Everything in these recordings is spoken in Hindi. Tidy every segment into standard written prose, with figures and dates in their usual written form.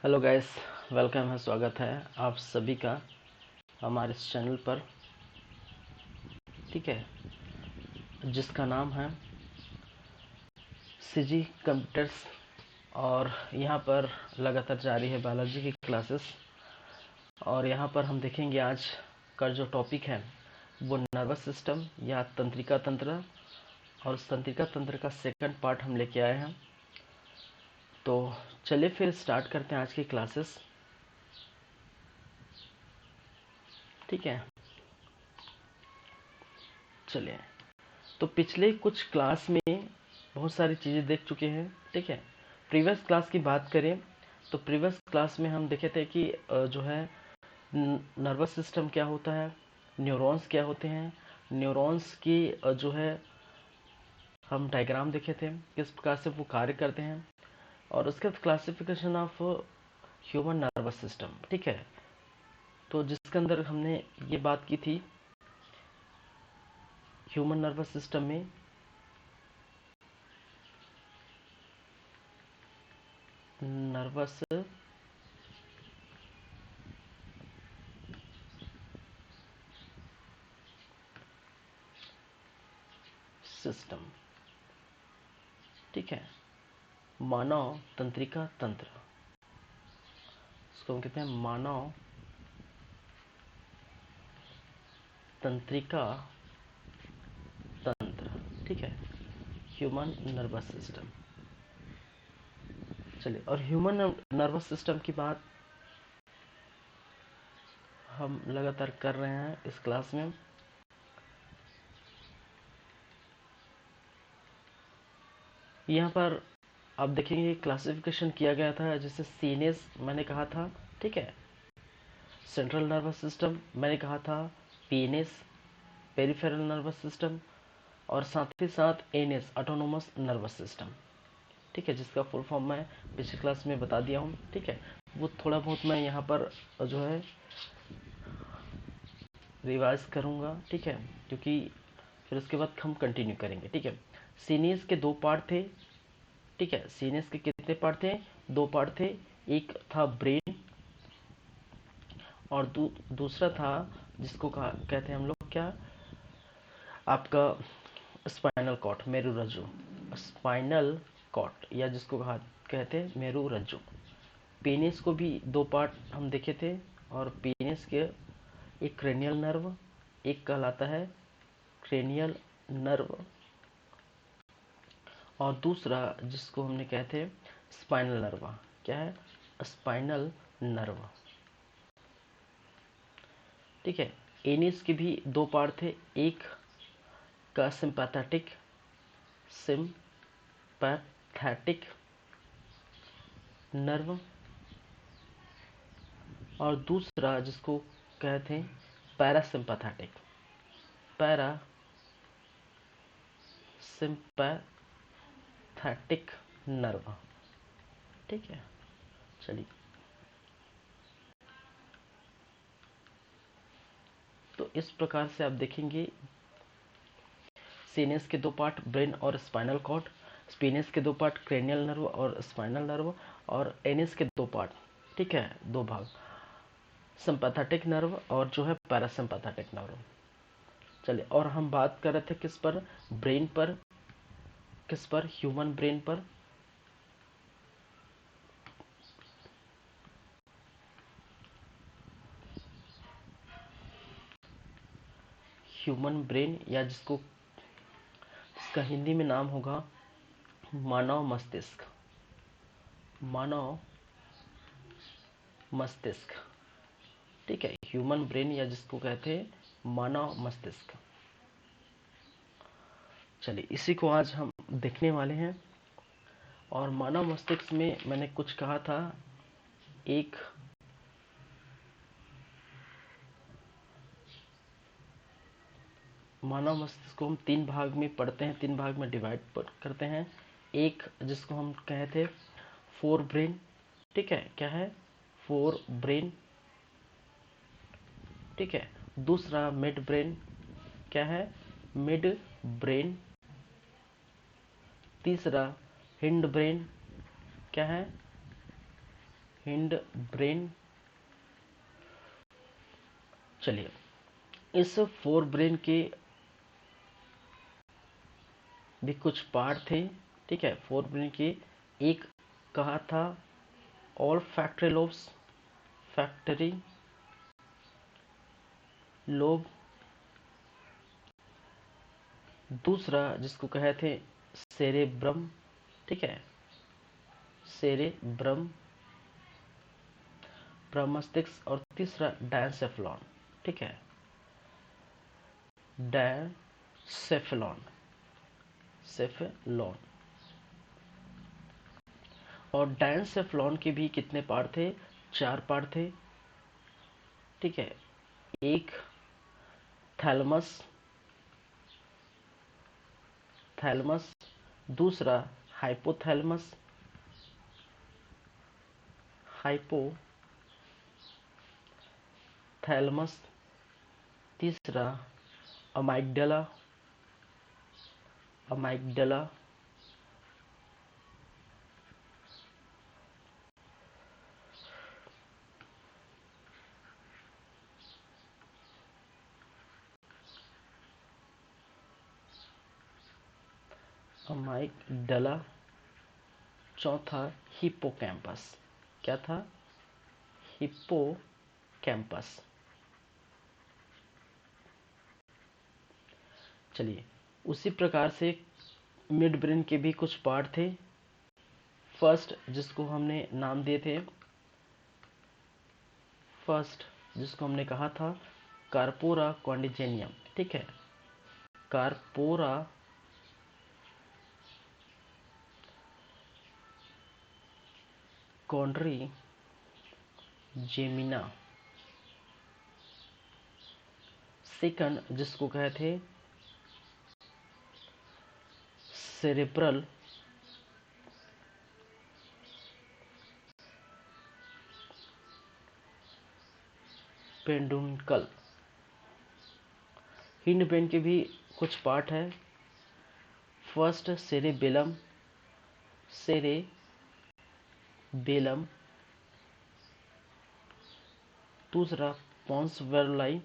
हेलो गाइस, वेलकम है, स्वागत है आप सभी का हमारे इस चैनल पर। ठीक है, जिसका नाम है सीजी कंप्यूटर्स। और यहाँ पर लगातार जारी है बायोलॉजी की क्लासेस। और यहाँ पर हम देखेंगे आज का जो टॉपिक है वो नर्वस सिस्टम या तंत्रिका तंत्र। और उस तंत्रिका तंत्र का सेकंड पार्ट हम लेके आए हैं। तो चलिए फिर स्टार्ट करते हैं आज की क्लासेस। ठीक है, चलिए। तो पिछले कुछ क्लास में बहुत सारी चीज़ें देख चुके हैं। ठीक है, प्रीवियस क्लास की बात करें तो प्रीवियस क्लास में हम देखे थे कि जो है नर्वस सिस्टम क्या होता है, न्यूरॉन्स क्या होते हैं, न्यूरॉन्स की जो है हम डायग्राम देखे थे, किस प्रकार से वो कार्य करते हैं। और उसके बाद classification of human nervous system. ठीक है, तो जिसके अंदर हमने ये बात की थी ह्यूमन नर्वस सिस्टम में नर्वस सिस्टम। ठीक है, मानव तंत्रिका तंत्र, इसको हम कहते हैं मानव तंत्रिका तंत्र। ठीक है, ह्यूमन नर्वस सिस्टम। चलिए, और ह्यूमन नर्वस सिस्टम की बात हम लगातार कर रहे हैं इस क्लास में। यहाँ पर आप देखेंगे क्लासिफिकेशन किया गया था, जैसे सीनेस मैंने कहा था। ठीक है, सेंट्रल नर्वस सिस्टम मैंने कहा था, पीएनएस पेरिफेरल नर्वस सिस्टम, और साथ ही साथ एनएस ऑटोनोमस नर्वस सिस्टम। ठीक है, जिसका फुल फॉर्म मैं पिछली क्लास में बता दिया हूँ। ठीक है, वो थोड़ा बहुत मैं यहाँ पर जो है रिवाइज करूँगा। ठीक है, क्योंकि फिर उसके बाद हम कंटिन्यू करेंगे। ठीक है, सीनियस के दो पार्ट थे। ठीक है, सीनियस के कितने पार्ट थे? दो पार्ट थे। एक था ब्रेन और दूसरा था जिसको कहते हैं हम लोग क्या, आपका स्पाइनल कॉर्ड, मेरुरज्जु। स्पाइनल कॉर्ड या जिसको कहते हैं मेरुरज्जु। पेनिस को भी दो पार्ट हम देखे थे। और पेनिस के एक क्रेनियल नर्व, एक कहलाता है क्रेनियल नर्व, और दूसरा जिसको हमने कहते हैं स्पाइनल नर्व। क्या है? Spinal nerve. ठीक है, एनिस के भी दो पार्ट थे। एक का सिंपैथेटिक नर्व, और दूसरा जिसको कहते हैं पैरासिम्पैथेटिक नर्व। ठीक है, चलिए। तो इस प्रकार से आप देखेंगे सीनियस के दो पार्ट ब्रेन और स्पाइनल कॉर्ड, स्पीनियस के दो पार्ट क्रेनियल नर्व और स्पाइनल नर्व, और एनिस के दो पार्ट। ठीक है, दो भाग, सिंपैथेटिक नर्व और जो है पैरासिम्पैथेटिक नर्व। चलिए, और हम बात कर रहे थे किस पर? ब्रेन पर। किस पर? ह्यूमन ब्रेन पर। ह्यूमन ब्रेन या जिसका हिंदी में नाम होगा मानव मस्तिष्क। मानव मस्तिष्क। ठीक है, ह्यूमन ब्रेन या जिसको कहते हैं मानव मस्तिष्क। चलिए, इसी को आज हम देखने वाले हैं। और मानव मस्तिष्क में मैंने कुछ कहा था, एक मानव मस्तिष्क को हम तीन भाग में पढ़ते हैं, तीन भाग में डिवाइड करते हैं। एक जिसको हम कहे थे फोर ब्रेन। ठीक है, क्या है? Fore brain. ठीक है, दूसरा मिड ब्रेन। क्या है? Mid brain. तीसरा हिंड ब्रेन। क्या है? Hind brain. चलिए, इस फोर ब्रेन के भी कुछ पार्ट थे, ठीक है। फोर ब्रेन के एक कहा था all factory lobes, factory lobe. दूसरा जिसको कहे थे सेरेब्रम, ठीक है, सेरेब्रम, मस्तिष्क। और तीसरा डायसेफ्लॉन, ठीक है, डायसेफ्लॉन, सेफेलॉन। और डायसेफ्लॉन के भी कितने पार्ट थे? 4 पार्ट थे, ठीक है। एक थैलमस, थैलमस। दूसरा हाइपोथैलमस, हाइपोथैलमस। तीसरा अमाइगडला, अमाइगडला। अमाइगडला। चौथा हिप्पोकैम्पस। क्या था? हिप्पोकैम्पस। चलिए, उसी प्रकार से मिड ब्रेन के भी कुछ पार्ट थे। फर्स्ट जिसको हमने नाम दिए थे, फर्स्ट जिसको हमने कहा था कार्पोरा कॉन्डिजेनियम, ठीक है, कार्पोरा कॉन्ड्रीजेमिना। सेकंड जिसको कहे थे सेरेब्रल पेडुंकल। हिंड ब्रेन के भी कुछ पार्ट है। First cerebellum, cerebellum. दूसरा पॉन्स वेरोलाई,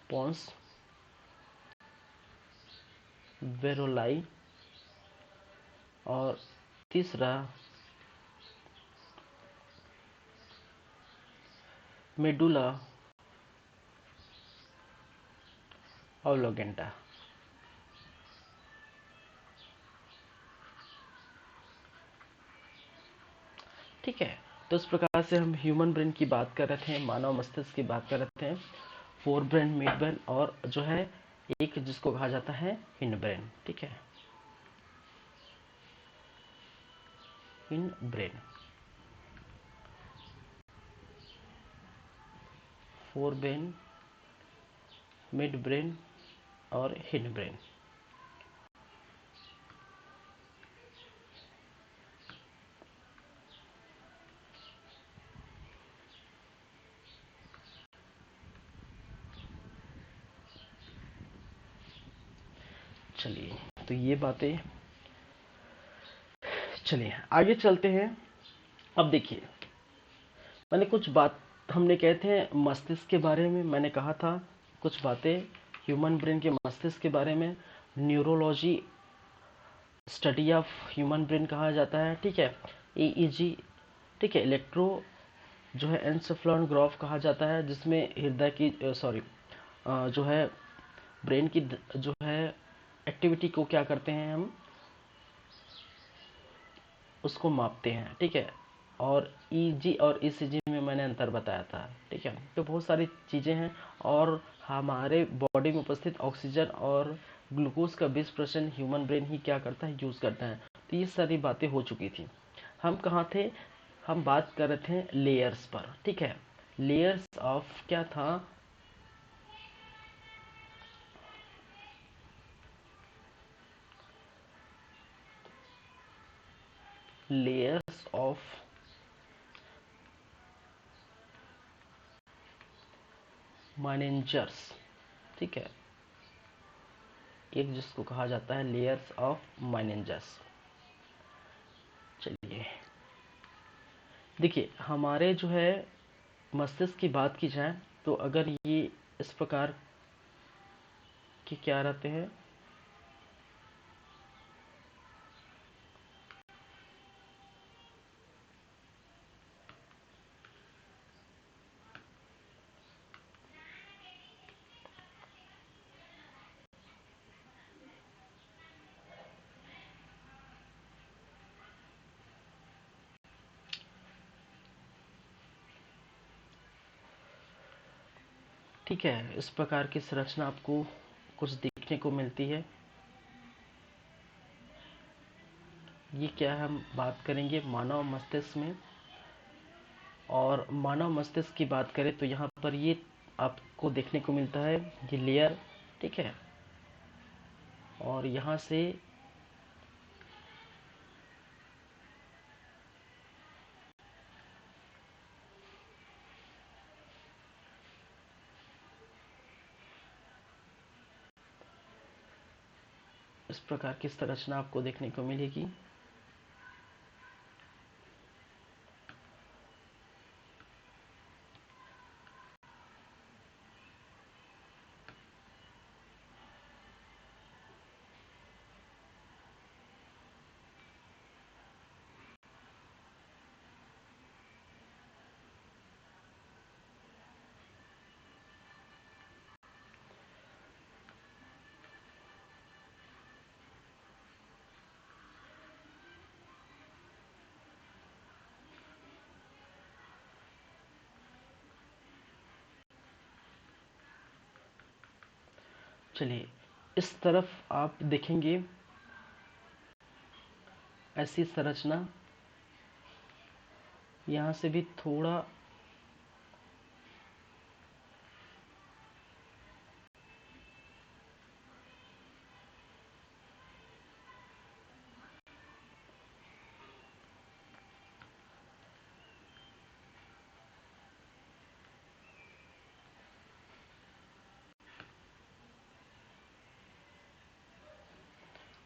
पॉन्स वेरोलाई। और तीसरा मेडुला ऑब्लोगेंटा। ठीक है, तो इस प्रकार से हम ह्यूमन ब्रेन की बात कर रहे थे, मानव मस्तिष्क की बात कर रहे थे। फोर ब्रेन, मिड ब्रेन और जो है एक जिसको कहा जाता है हिंड ब्रेन, ठीक है, hind brain. Fore brain, mid brain और हिंड ब्रेन। चलिए, तो ये बातें, चलिए आगे चलते हैं। अब देखिए, मैंने कुछ बात, हमने कहे थे मस्तिष्क के बारे में, मैंने कहा था कुछ बातें ह्यूमन ब्रेन के मस्तिष्क के बारे में। Neurology, study of human brain कहा जाता है, ठीक है। ईईजी, ठीक है। इलेक्ट्रो जो है एनसेफेलोग्राफ कहा जाता है, जिसमें हृदय की सॉरी जो है ब्रेन की जो है एक्टिविटी को क्या करते हैं हम, उसको मापते हैं, ठीक है। और ईजी और ईसीजी में मैंने अंतर बताया था, ठीक है। तो बहुत सारी चीज़ें हैं। और हमारे बॉडी में उपस्थित ऑक्सीजन और ग्लूकोज का 20% ह्यूमन ब्रेन ही क्या करता है, यूज़ करता है। तो ये सारी बातें हो चुकी थी। हम कहाँ थे? हम बात कर रहे थे लेयर्स पर, ठीक है। लेयर्स ऑफ क्या था, लेयर्स ऑफ माइनेंजर्स, ठीक है, एक जिसको कहा जाता है लेयर्स ऑफ माइनेंजर्स। चलिए, देखिए हमारे जो है मस्तिष्क की बात की जाए तो अगर ये इस प्रकार के क्या रहते हैं, ठीक है, इस प्रकार की संरचना आपको कुछ देखने को मिलती है। ये क्या है, हम बात करेंगे मानव मस्तिष्क में। और मानव मस्तिष्क की बात करें तो यहाँ पर ये आपको देखने को मिलता है, ये लेयर, ठीक है। और यहाँ से इस प्रकार की संरचना आपको देखने को मिलेगी। चलिए इस तरफ आप देखेंगे ऐसी संरचना, यहाँ से भी थोड़ा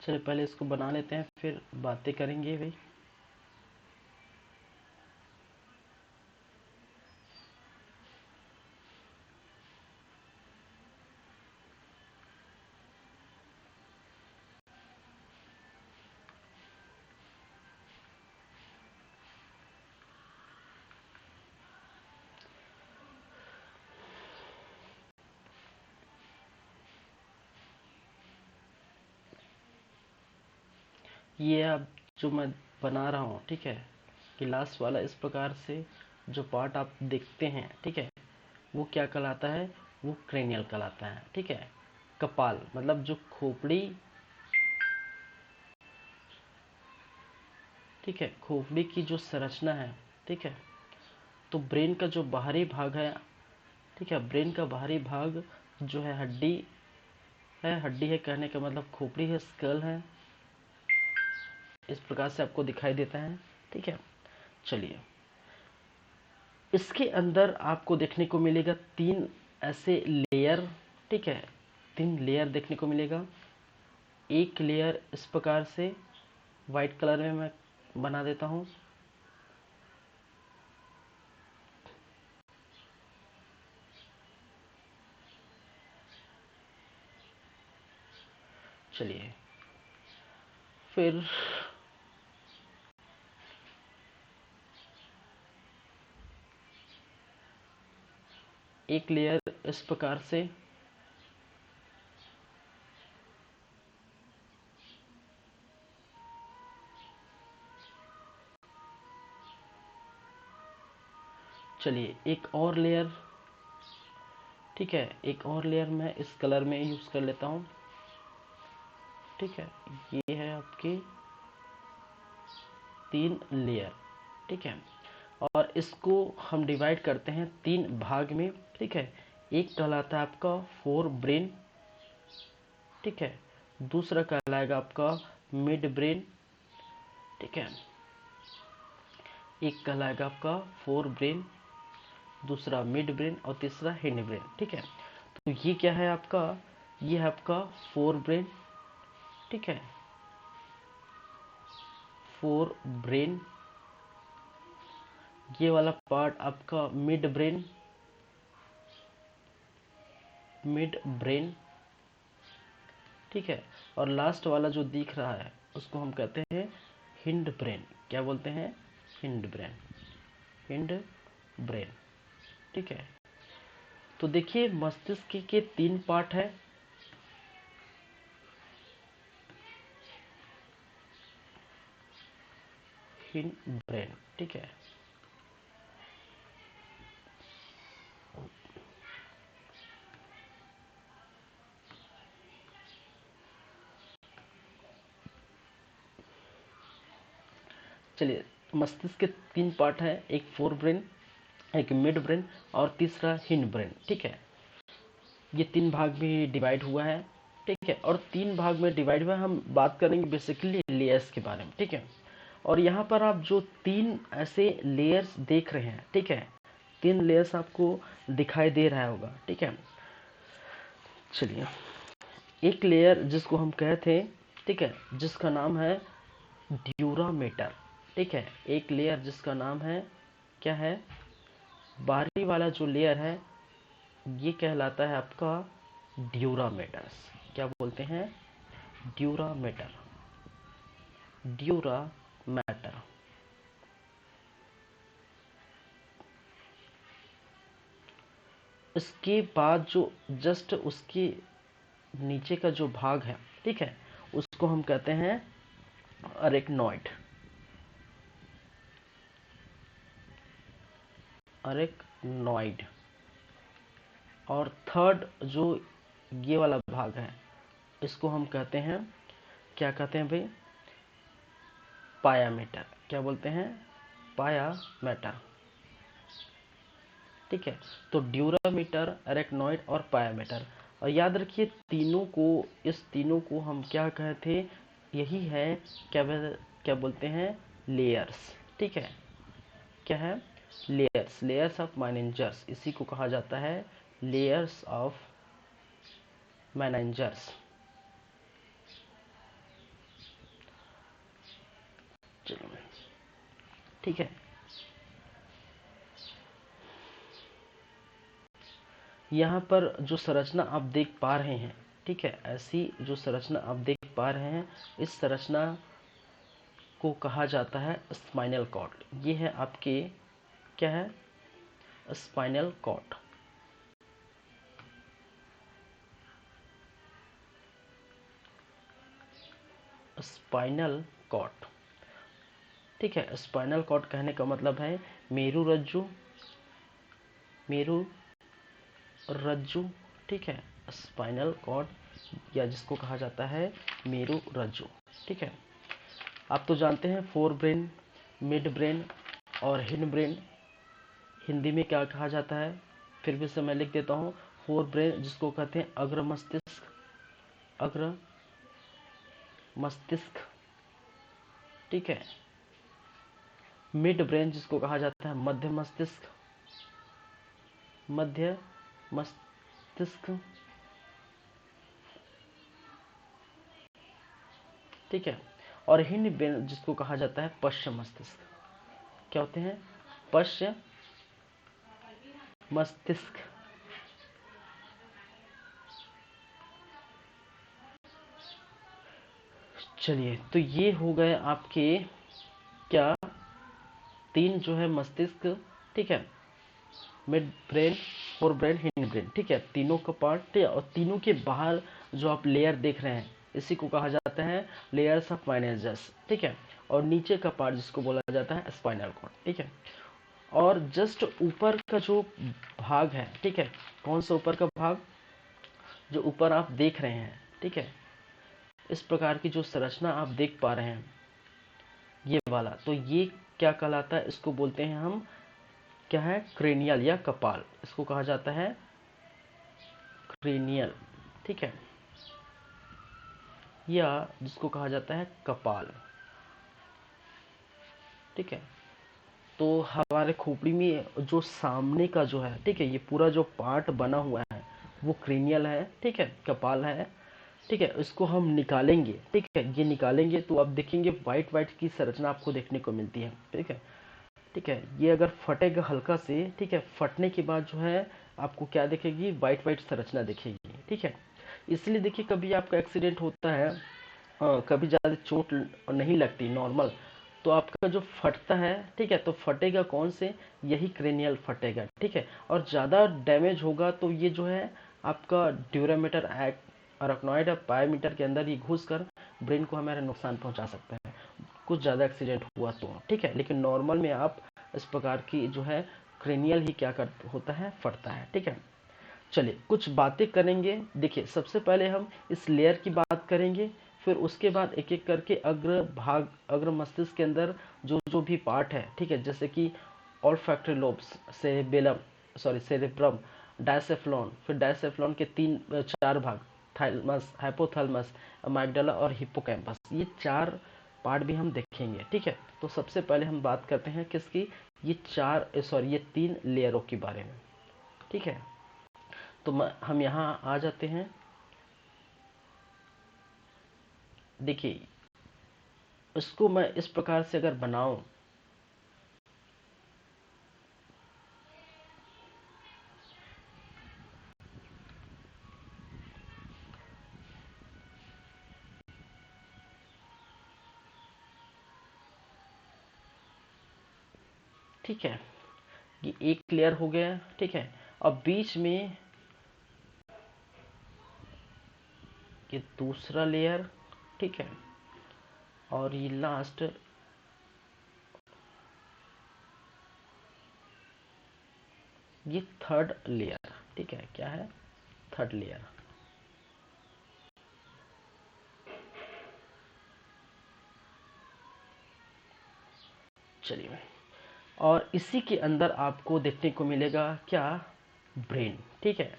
चलिए पहले इसको बना लेते हैं फिर बातें करेंगे भाई। ये अब जो मैं बना रहा हूँ, ठीक है, गिलास वाला, इस प्रकार से जो पार्ट आप देखते हैं, ठीक है, वो क्या कहलाता है, वो क्रेनियल कहलाता है, ठीक है। कपाल मतलब जो खोपड़ी, ठीक है, खोपड़ी की जो संरचना है, ठीक है। तो ब्रेन का जो बाहरी भाग है, ठीक है, ब्रेन का बाहरी भाग जो है हड्डी है, हड्डी है कहने का मतलब खोपड़ी है, स्कल है, इस प्रकार से आपको दिखाई देता है, ठीक है। चलिए इसके अंदर आपको देखने को मिलेगा तीन ऐसे लेयर, ठीक है, तीन लेयर देखने को मिलेगा। एक लेयर इस प्रकार से वाइट कलर में मैं बना देता हूँ, चलिए फिर एक लेयर इस प्रकार से, चलिए एक और लेयर, ठीक है, एक और लेयर मैं इस कलर में यूज़ कर लेता हूँ, ठीक है। ये है आपकी तीन लेयर, ठीक है। और इसको हम डिवाइड करते हैं तीन भाग में, ठीक है। एक कहलाता है आपका फोर ब्रेन, ठीक है। दूसरा कहलाएगा आपका मिड ब्रेन, ठीक है। एक कहलाएगा आपका फोर ब्रेन, दूसरा मिड ब्रेन और तीसरा हिंड ब्रेन, ठीक है। तो ये क्या है आपका, ये है आपका फोर ब्रेन, ठीक है, फोर ब्रेन, ये वाला पार्ट आपका मिड ब्रेन, ठीक है। और लास्ट वाला जो दिख रहा है उसको हम कहते हैं हिंड ब्रेन। क्या बोलते हैं? हिंड ब्रेन, हिंड ब्रेन, ठीक है। तो देखिए मस्तिष्क के 3 पार्ट है। हिंड ब्रेन, ठीक है। चलिए, मस्तिष्क के 3 पार्ट है, एक फोर ब्रेन, एक मिड ब्रेन और तीसरा हिंड ब्रेन, ठीक है। ये 3 भाग में डिवाइड हुआ है, ठीक है। और 3 भाग में डिवाइड हुआ है, हम बात करेंगे बेसिकली लेयर्स के बारे में, ठीक है। और यहाँ पर आप जो 3 ऐसे लेयर्स देख रहे हैं, ठीक है, 3 लेयर्स आपको दिखाई दे रहा होगा, ठीक है। चलिए, एक लेयर जिसको हम कहते हैं, ठीक है, जिसका नाम है ड्यूरामेटर, ठीक है। एक लेयर जिसका नाम है, क्या है, बाहरी वाला जो लेयर है ये कहलाता है आपका ड्यूरामेटर्स। क्या बोलते हैं? Dura mater, dura mater. इसके बाद जो जस्ट उसके नीचे का जो भाग है, ठीक है, उसको हम कहते हैं अरेक्नॉइड, अरेक्नॉइड। और थर्ड जो ये वाला भाग है इसको हम कहते हैं, क्या कहते हैं भाई, पायामीटर। क्या बोलते हैं? पायामीटर, ठीक है। तो ड्यूरामीटर, अरेक्नॉइड और पायामीटर। और याद रखिए तीनों को, इस तीनों को हम क्या कहते, यही है, क्या बोलते हैं, लेयर्स, ठीक है। क्या है? लेयर्स, लेयर्स ऑफ मैनेंजर्स, इसी को कहा जाता है लेयर्स ऑफ मैनेंजर्स। चलिए, ठीक है। यहाँ पर जो संरचना आप देख पा रहे हैं, ठीक है, ऐसी जो संरचना आप देख पा रहे हैं, इस संरचना को कहा जाता है स्पाइनल कॉर्ड। ये है आपके, क्या है, स्पाइनल कॉर्ड। स्पाइनल कॉर्ड, ठीक है। स्पाइनल कॉर्ड कहने का मतलब है मेरुरज्जु, मेरुरज्जु, ठीक है। स्पाइनल कॉर्ड या जिसको कहा जाता है मेरुरज्जु, ठीक है। आप तो जानते हैं फोर ब्रेन, मिड ब्रेन और हिंड ब्रेन हिंदी में क्या कहा जाता है। फिर भी से मैं लिख देता हूँ, फोर ब्रेन जिसको कहते हैं अग्र मस्तिष्क, अग्र मस्तिष्क, ठीक है। मिड ब्रेन जिसको कहा जाता है मध्य मस्तिष्क, मध्य मस्तिष्क, ठीक है। और हिंड ब्रेन जिसको कहा जाता है पश्चिम मस्तिष्क। क्या होते हैं? पश्चिम मस्तिष्क। चलिए, तो ये हो गए आपके क्या, 3 जो है मस्तिष्क, ठीक है, mid brain, fore brain, hind brain, ठीक है, तीनों का पार्ट, ठीक है। और तीनों के बाहर जो आप लेयर देख रहे हैं इसी को कहा जाता है लेयर्स ऑफ मैनेजर्स, ठीक है। और नीचे का पार्ट जिसको बोला जाता है स्पाइनल कॉर्ड, ठीक है। और जस्ट ऊपर का जो भाग है, ठीक है, कौन सा ऊपर का भाग, जो ऊपर आप देख रहे हैं, ठीक है, इस प्रकार की जो संरचना आप देख पा रहे हैं, ये वाला, तो ये क्या कहलाता है, इसको बोलते हैं हम, क्या है, क्रेनियल या कपाल, इसको कहा जाता है क्रेनियल, ठीक है, या जिसको कहा जाता है कपाल, ठीक है। तो हमारे खोपड़ी में जो सामने का जो है, ठीक है, ये पूरा जो पार्ट बना हुआ है वो क्रेनियल है, ठीक है, कपाल है, ठीक है। इसको हम निकालेंगे, ठीक है, ये निकालेंगे तो आप देखेंगे वाइट वाइट की संरचना आपको देखने को मिलती है, ठीक है। ठीक है। ये अगर फटेगा हल्का से, ठीक है, फटने के बाद जो है आपको क्या दिखेगी, वाइट वाइट संरचना दिखेगी, ठीक है। इसलिए देखिए कभी आपका एक्सीडेंट होता है, कभी ज़्यादा चोट नहीं लगती नॉर्मल, तो आपका जो फटता है, ठीक है, तो फटेगा कौन से, यही क्रेनियल फटेगा, ठीक है। और ज़्यादा डैमेज होगा तो ये जो है आपका ड्यूरामीटर अरकनॉइड और पायोमीटर के अंदर ही घुस कर ब्रेन को हमारा नुकसान पहुंचा सकता है, कुछ ज़्यादा एक्सीडेंट हुआ तो, ठीक है। लेकिन नॉर्मल में आप इस प्रकार की जो है क्रेनियल ही क्या कर होता है, फटता है, ठीक है। चलिए कुछ बातें करेंगे। देखिए सबसे पहले हम इस लेयर की बात करेंगे, फिर उसके बाद एक एक करके अग्र मस्तिष्क के अंदर जो जो भी पार्ट है, ठीक है, जैसे कि ऑल्फैक्टरी लोब्स, सेरेब्रम, डायसेफ्लॉन, फिर डायसेफ्लॉन के चार भाग, थैलमस, हाइपोथैलेमस, अमाइगडाला और हिप्पोकैम्पस, ये चार पार्ट भी हम देखेंगे, ठीक है। तो सबसे पहले हम बात करते हैं किसकी, ये तीन लेयरों के बारे में, ठीक है। तो हम यहाँ आ जाते हैं। देखिए इसको मैं इस प्रकार से अगर बनाऊं, ठीक है, ये एक लेयर हो गया, ठीक है। अब बीच में ये दूसरा लेयर, ठीक है, और ये लास्ट ये थर्ड लेयर, ठीक है, क्या है, थर्ड लेयर। चलिए, और इसी के अंदर आपको देखने को मिलेगा क्या, ब्रेन, ठीक है।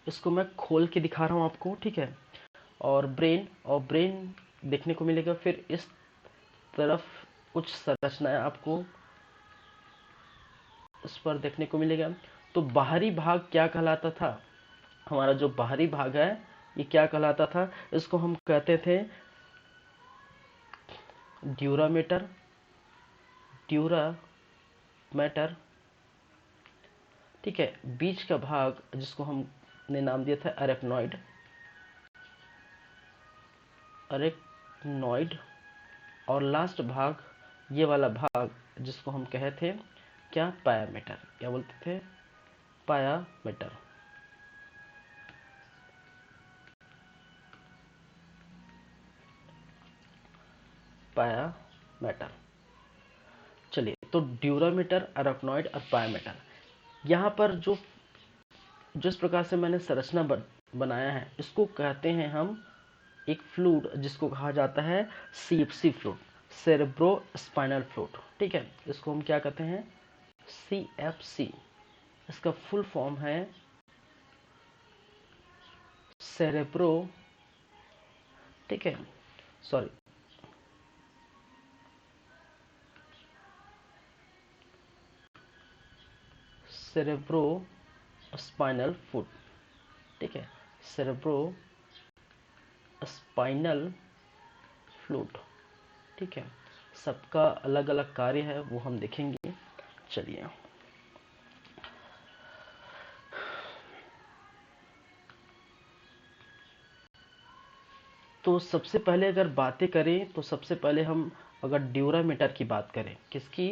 इसको मैं खोल के दिखा रहा हूँ आपको, ठीक है। और ब्रेन देखने को मिलेगा, फिर इस तरफ कुछ संरचनाएं आपको इस पर देखने को मिलेगा। तो बाहरी भाग क्या कहलाता था, हमारा जो बाहरी भाग है ये क्या कहलाता था, इसको हम कहते थे ड्यूरामेटर, ड्यूरामेटर, ठीक है। बीच का भाग जिसको हमने नाम दिया था अरेक्नॉइड, अरेक्नॉइड, और लास्ट भाग ये वाला भाग जिसको हम कहे थे क्या, पायामीटर, क्या बोलते थे, पायामीटर, पायामीटर। चलिए, तो ड्यूरामीटर, अरेक्नॉइड और पायामीटर, यहाँ पर जो जिस प्रकार से मैंने संरचना बनाया है, इसको कहते हैं हम एक फ्लूइड जिसको कहा जाता है CFC fluid, cerebro spinal fluid, ठीक है। इसको हम क्या कहते हैं, सीएफसी। इसका फुल फॉर्म है सेरेब्रो, ठीक है, सॉरी, सेरेब्रो स्पाइनल फ्लूइड, ठीक है, सेरेब्रो स्पाइनल फ्लूइड, ठीक है। सबका अलग अलग कार्य है, वो हम देखेंगे। चलिए, तो सबसे पहले अगर बातें करें, तो सबसे पहले हम अगर ड्यूरामीटर की बात करें, किसकी,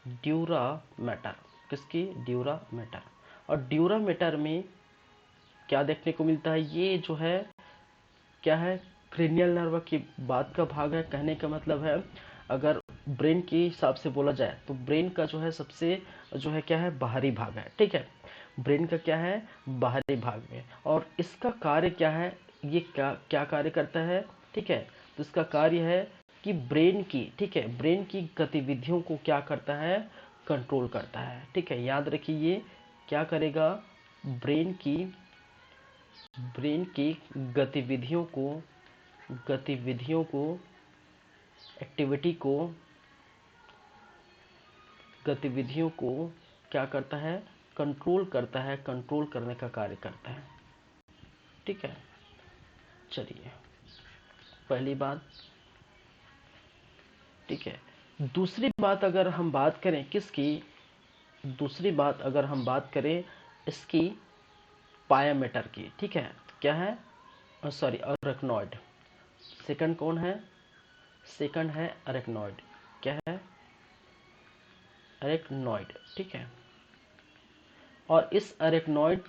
ड्यूरामीटर, किसकी, ड्यूरामीटर। और ड्यूरामीटर में क्या देखने को मिलता है, ये जो है क्या है, क्रेनियल नर्व की बात का भाग है। कहने का मतलब है, अगर ब्रेन के हिसाब से बोला जाए तो ब्रेन का जो है सबसे जो है क्या है, बाहरी भाग है, ठीक है। ब्रेन का क्या है, बाहरी भाग में, और इसका कार्य क्या है, ये क्या क्या कार्य करता है, ठीक है। तो इसका कार्य है कि ब्रेन की, ठीक है, ब्रेन की गतिविधियों को क्या करता है, कंट्रोल करता है, ठीक है। याद रखिए ये क्या करेगा, ब्रेन की ब्रेन की गतिविधियों को एक्टिविटी को गतिविधियों को क्या करता है, कंट्रोल करता है, कंट्रोल करने का कार्य करता है, ठीक है। चलिए, पहली बात, ठीक है। दूसरी बात अगर हम बात करें किसकी, दूसरी बात अगर हम बात करें इसकी पायामीटर की, ठीक है। क्या है, सॉरी, अरेक्नॉइड। सेकंड कौन है, सेकंड है अरेक्नॉइड। क्या है, अरेक्नॉइड, ठीक है। और इस अरेक्नॉइड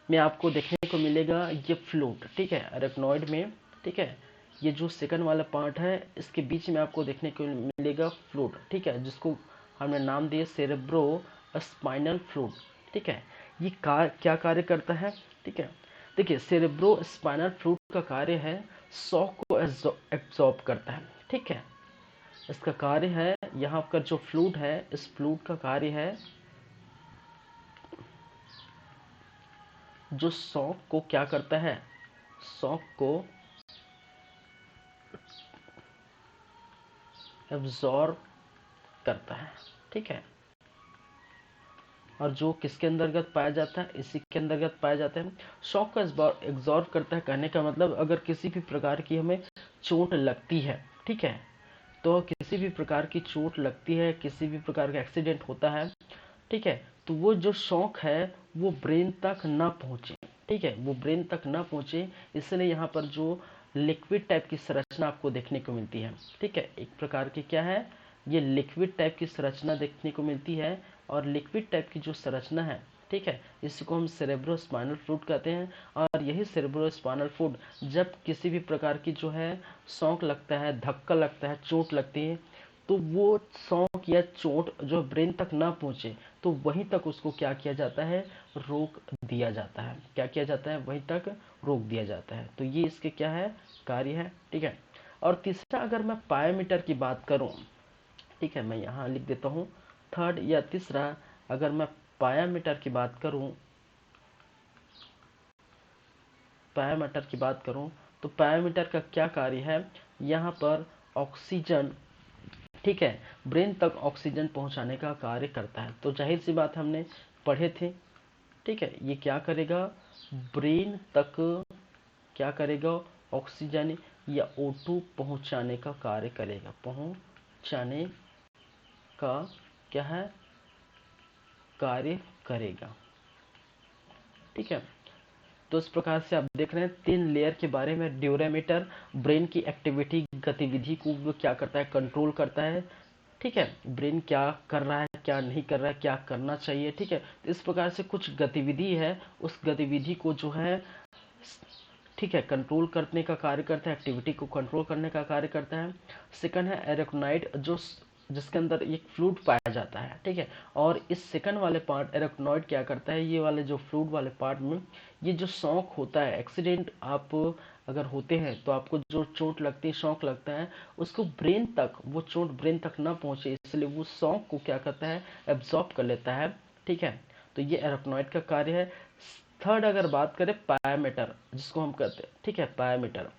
में आपको देखने को मिलेगा ये फ्लूट, ठीक है, अरेक्नॉइड में, ठीक है। ये जो सेकंड वाला पार्ट है इसके बीच में आपको देखने को मिलेगा फ्लूट, ठीक है, जिसको हमने नाम दिया सेरेब्रो स्पाइनल फ्लूट, ठीक है। ये क्या कार्य करता है, ठीक है। देखिए, सेरेब्रो स्पाइनल फ्लूट का कार्य है शॉक को एब्जॉर्ब करता है, ठीक है। इसका कार्य है, यहाँ का जो फ्लूट है, इस फ्लूट का कार्य है जो शॉक को क्या करता है, शॉक को एब्जॉर्ब करता है, ठीक है। और जो किसके अंतर्गत पाया जाता है, इसी के अंतर्गत पाया जाता है। शॉक को एब्जॉर्ब करता है कहने का मतलब, अगर किसी भी प्रकार की हमें चोट लगती है, ठीक है, तो किसी भी प्रकार की चोट लगती है, किसी भी प्रकार का एक्सीडेंट होता है, ठीक है, तो वो जो शॉक है वो ब्रेन तक ना पहुंचे, ठीक है, वो ब्रेन तक ना पहुंचे, इसलिए यहाँ पर जो लिक्विड टाइप की संरचना आपको देखने को मिलती है, ठीक है। एक प्रकार की क्या है, ये लिक्विड टाइप की संरचना देखने को मिलती है। और लिक्विड टाइप की जो संरचना है, ठीक है, इसको हम सेरेब्रोस्पाइनल फ्लूइड कहते हैं। और यही सेरेब्रोस्पाइनल फ्लूइड जब किसी भी प्रकार की जो है शॉक लगता है, धक्का लगता है, चोट लगती है, तो वो शॉक या चोट जो ब्रेन तक ना पहुंचे, तो वहीं तक उसको क्या किया जाता है, रोक दिया जाता है। क्या किया जाता है, वहीं तक रोक दिया जाता है। तो ये इसके क्या है, कार्य है, ठीक है। और तीसरा अगर मैं पायोमीटर की बात करूं, ठीक है, मैं यहाँ लिख देता हूँ थर्ड या तीसरा, अगर मैं पायोमीटर की बात करूं, पायोमीटर की बात करूं तो पायोमीटर का क्या कार्य है, यहाँ पर ऑक्सीजन, ठीक है, ब्रेन तक ऑक्सीजन पहुंचाने का कार्य करता है। तो जाहिर सी बात हमने पढ़े थे, ठीक है, ये क्या करेगा, ब्रेन तक क्या करेगा, ऑक्सीजन या O2 पहुंचाने का कार्य करेगा, पहुंचाने का क्या है, कार्य करेगा, ठीक है। तो इस प्रकार से आप देख रहे हैं 3 लेयर के बारे में। ड्यूरेमीटर ब्रेन की एक्टिविटी, गतिविधि को वो क्या करता है, कंट्रोल करता है, ठीक है, ब्रेन क्या कर रहा है, क्या नहीं कर रहा है, क्या करना चाहिए, ठीक है। तो इस प्रकार से कुछ गतिविधि है, उस गतिविधि को जो है, ठीक है, कंट्रोल करने का कार्य करता है, एक्टिविटी को कंट्रोल करने का कार्य करता है। सेकंड है एरेक्नॉइड, जो जिसके अंदर एक फ्लूइड पाया जाता है, ठीक है। और इस सेकंड वाले पार्ट एरेक्नॉइड क्या करता है, ये वाले जो फ्लूइड वाले पार्ट में, ये जो शॉक होता है, एक्सीडेंट आप अगर होते हैं तो आपको जो चोट लगती है, शॉक लगता है, उसको ब्रेन तक, वो चोट ब्रेन तक ना पहुंचे, इसलिए वो शॉक को क्या करता है, एब्जॉर्ब कर लेता है, ठीक है। तो ये एरेक्नॉइड का कार्य है। थर्ड अगर बात करें पायामीटर, जिसको हम कहते हैं, ठीक है, पायामीटर।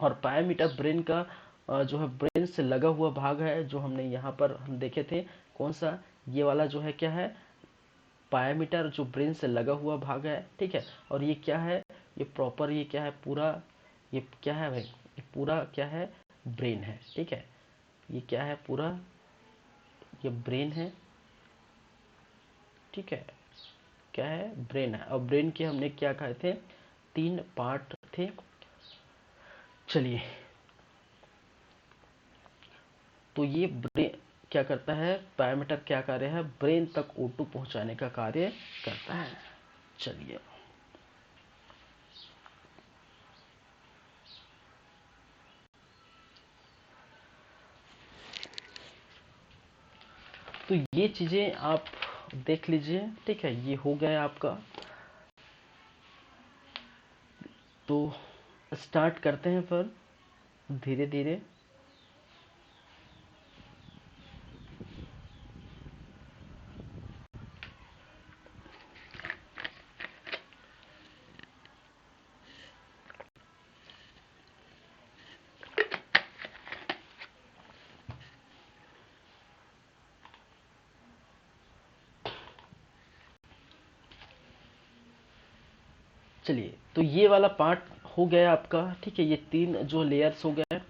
और पायामीटर ब्रेन का जो है ब्रेन से लगा हुआ भाग है, जो हमने यहाँ पर हम देखे थे, कौन सा, ये वाला जो है क्या है, पायामीटर, जो ब्रेन से लगा हुआ भाग है, ठीक है। और ये क्या है, ये प्रॉपर, ये क्या है पूरा, ये क्या है भाई, ये पूरा क्या है, ब्रेन है, ठीक है। ये क्या है पूरा, ये ब्रेन है, ठीक है, क्या है, ब्रेन है। और ब्रेन के हमने क्या कहे थे, 3 पार्ट थे। चलिए, तो ये ब्रेन क्या करता है, पैरामीटर क्या कार्य है, ब्रेन तक O2 पहुंचाने का कार्य करता है। चलिए, तो ये चीजें आप देख लीजिए, ठीक है, ये हो गया आपका। तो स्टार्ट करते हैं फिर धीरे धीरे। चलिए, तो ये वाला पार्ट हो गया आपका, ठीक है, ये 3 जो लेयर्स हो गए।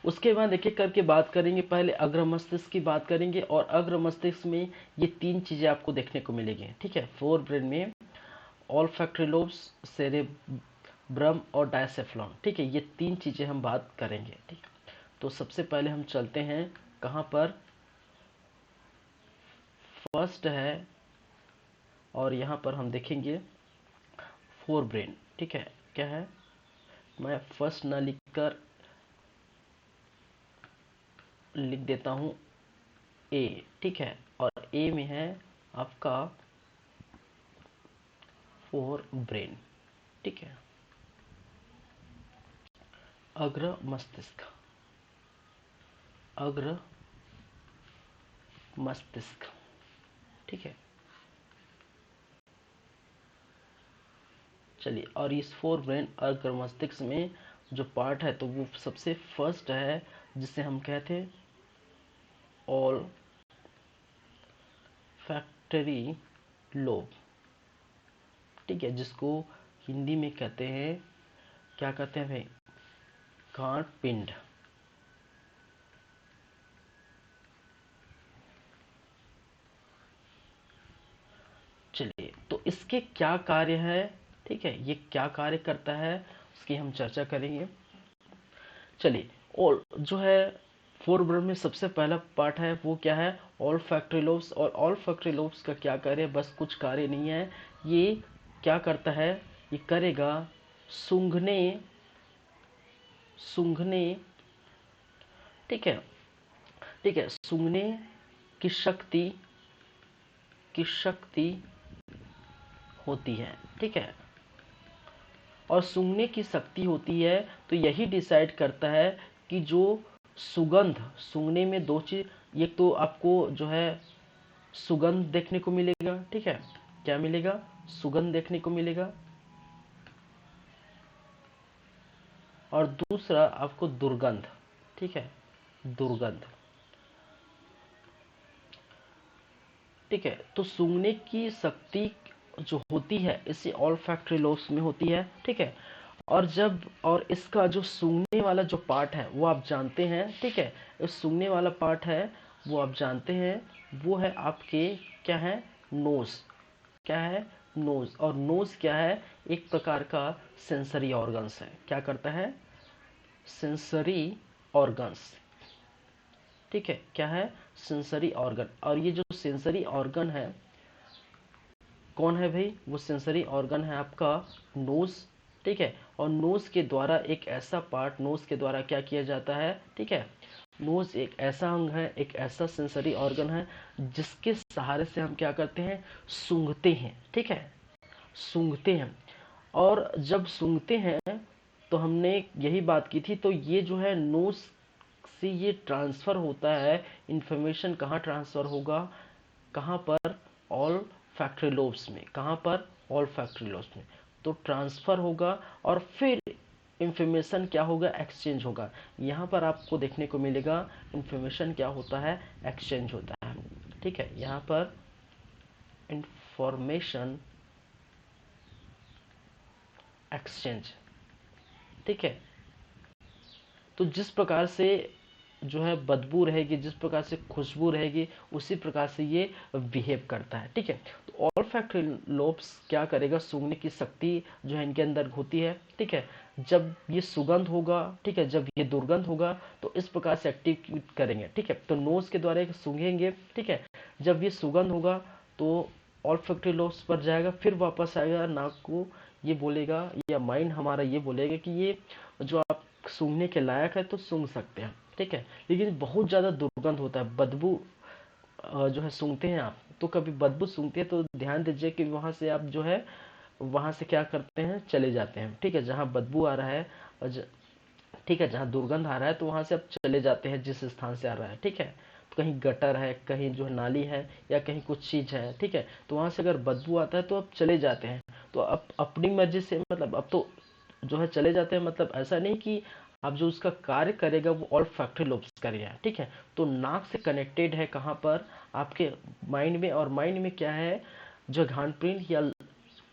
उसके बाद एक एक करके बात करेंगे। पहले अग्र मस्तिष्क की बात करेंगे, और अग्र मस्तिष्क में ये 3 चीजें आपको देखने को मिलेगी, ठीक है। फोर ब्रेन में ऑल्फैक्टरी लोब्स, सेरेब्रम और डायसेफ्लॉन, ठीक है, ये 3 चीजें हम बात करेंगे, ठीक है। तो सबसे पहले हम चलते हैं कहाँ पर, फर्स्ट है, और यहाँ पर हम देखेंगे फोर ब्रेन, ठीक है। क्या है, मैं फर्स्ट ना लिखकर लिख देता हूँ ए, ठीक है, और ए में है आपका फोर ब्रेन, ठीक है। अग्र मस्तिष्क, अग्र मस्तिष्क, ठीक है। चलिए, और इस फोर ब्रेन अग्र मस्तिष्क में जो पार्ट है तो वो सबसे फर्स्ट है जिसे हम कहते हैं ऑल फैक्टरी लोब, ठीक है, जिसको हिंदी में कहते हैं, क्या कहते हैं भाई, गांठ पिंड। चलिए, तो इसके क्या कार्य है, ठीक है, ये क्या कार्य करता है उसकी हम चर्चा करेंगे। चलिए, और जो है फोर ब्रेन में सबसे पहला पार्ट है वो क्या है, ऑल फैक्टरी लोब्स। और ऑल फैक्टरी लोब्स का क्या कार्य है, बस कुछ कार्य नहीं है, ये क्या करता है, ये करेगा सूंघने, सूंघने, ठीक है, ठीक है, सूंघने की शक्ति, की शक्ति होती है, ठीक है। और सूंघने की शक्ति होती है तो यही डिसाइड करता है कि जो सुगंध, सूंघने में दो चीज, एक तो आपको जो है सुगंध देखने को मिलेगा, ठीक है, क्या मिलेगा, सुगंध देखने को मिलेगा, और दूसरा आपको दुर्गंध, ठीक है, दुर्गंध, ठीक है। तो सूंघने की शक्ति जो होती है इसी ऑल्फैक्टरी लोब्स में होती है, ठीक है। और जब, और इसका जो सूंघने वाला जो पार्ट है वो आप जानते हैं, ठीक है, इस सूंघने वाला पार्ट है वो आप जानते हैं, वो है आपके क्या है, नोज, क्या है, नोज। और नोज क्या है, एक प्रकार का सेंसरी ऑर्गन्स है, क्या करता है, सेंसरी ऑर्गन्स, ठीक है, क्या है, सेंसरी ऑर्गन। और ये जो सेंसरी ऑर्गन है कौन है भाई, वो सेंसरी ऑर्गन है आपका नोज, ठीक है। और नोज के द्वारा एक ऐसा पार्ट, नोज के द्वारा क्या किया जाता है, ठीक है, नोज एक ऐसा अंग है, एक ऐसा सेंसरी ऑर्गन है जिसके सहारे से हम क्या करते हैं, सूंघते हैं, ठीक है, सूंघते हैं। और जब सूंघते हैं तो हमने यही बात की थी, तो ये जो है नोज से ये ट्रांसफर होता है, इंफॉर्मेशन कहाँ ट्रांसफर होगा, कहाँ पर, ऑल फैक्ट्री लोब्स में, कहाँ पर, ऑल फैक्ट्री लोब्स में, तो ट्रांसफर होगा, और फिर इंफॉर्मेशन क्या होगा, एक्सचेंज होगा। यहाँ पर आपको देखने को मिलेगा इंफॉर्मेशन क्या होता है, एक्सचेंज होता है, ठीक है। यहाँ पर इंफॉर्मेशन एक्सचेंज, ठीक है। तो जिस प्रकार से जो है बदबू रहेगी, जिस प्रकार से खुशबू रहेगी, उसी प्रकार से ये बिहेव करता है, ठीक है। तो ऑल फैक्टरी लोब्स क्या करेगा, सूंघने की शक्ति जो है इनके अंदर होती है, ठीक है। जब ये सुगंध होगा, ठीक है, जब ये दुर्गंध होगा तो इस प्रकार से एक्टिव करेंगे, ठीक है। तो नोज के द्वारा सूंघेंगे, ठीक है, जब ये सुगंध होगा तो ऑल फैक्टरी लोब्स पर जाएगा, फिर वापस आएगा नाक को, ये बोलेगा, या माइंड हमारा ये बोलेगा कि ये जो आप सूंघने के लायक है तो सूंघ सकते हैं, ठीक है। लेकिन बहुत ज़्यादा दुर्गंध होता है, बदबू जो है सूंघते हैं आप, तो कभी बदबू सूंघते हैं तो ध्यान दीजिए कि वहाँ से आप जो है, वहाँ से क्या करते हैं, चले जाते हैं, ठीक है। जहाँ बदबू आ रहा है, और ठीक है, जहाँ दुर्गंध आ रहा है तो वहाँ से आप चले जाते हैं जिस स्थान से आ रहा है, ठीक है। तो कहीं गटर है, कहीं जो है नाली है, या कहीं कुछ चीज़ है, ठीक है, तो वहाँ से अगर बदबू आता है तो आप चले जाते हैं। तो अब अपनी मर्जी से, मतलब अब तो जो है चले जाते हैं, मतलब ऐसा नहीं कि अब जो उसका कार्य करेगा वो ऑल फैक्टरी लोब्स करेगा, ठीक है। तो नाक से कनेक्टेड है कहाँ पर, आपके माइंड में, और माइंड में क्या है, जो घान प्रिंट या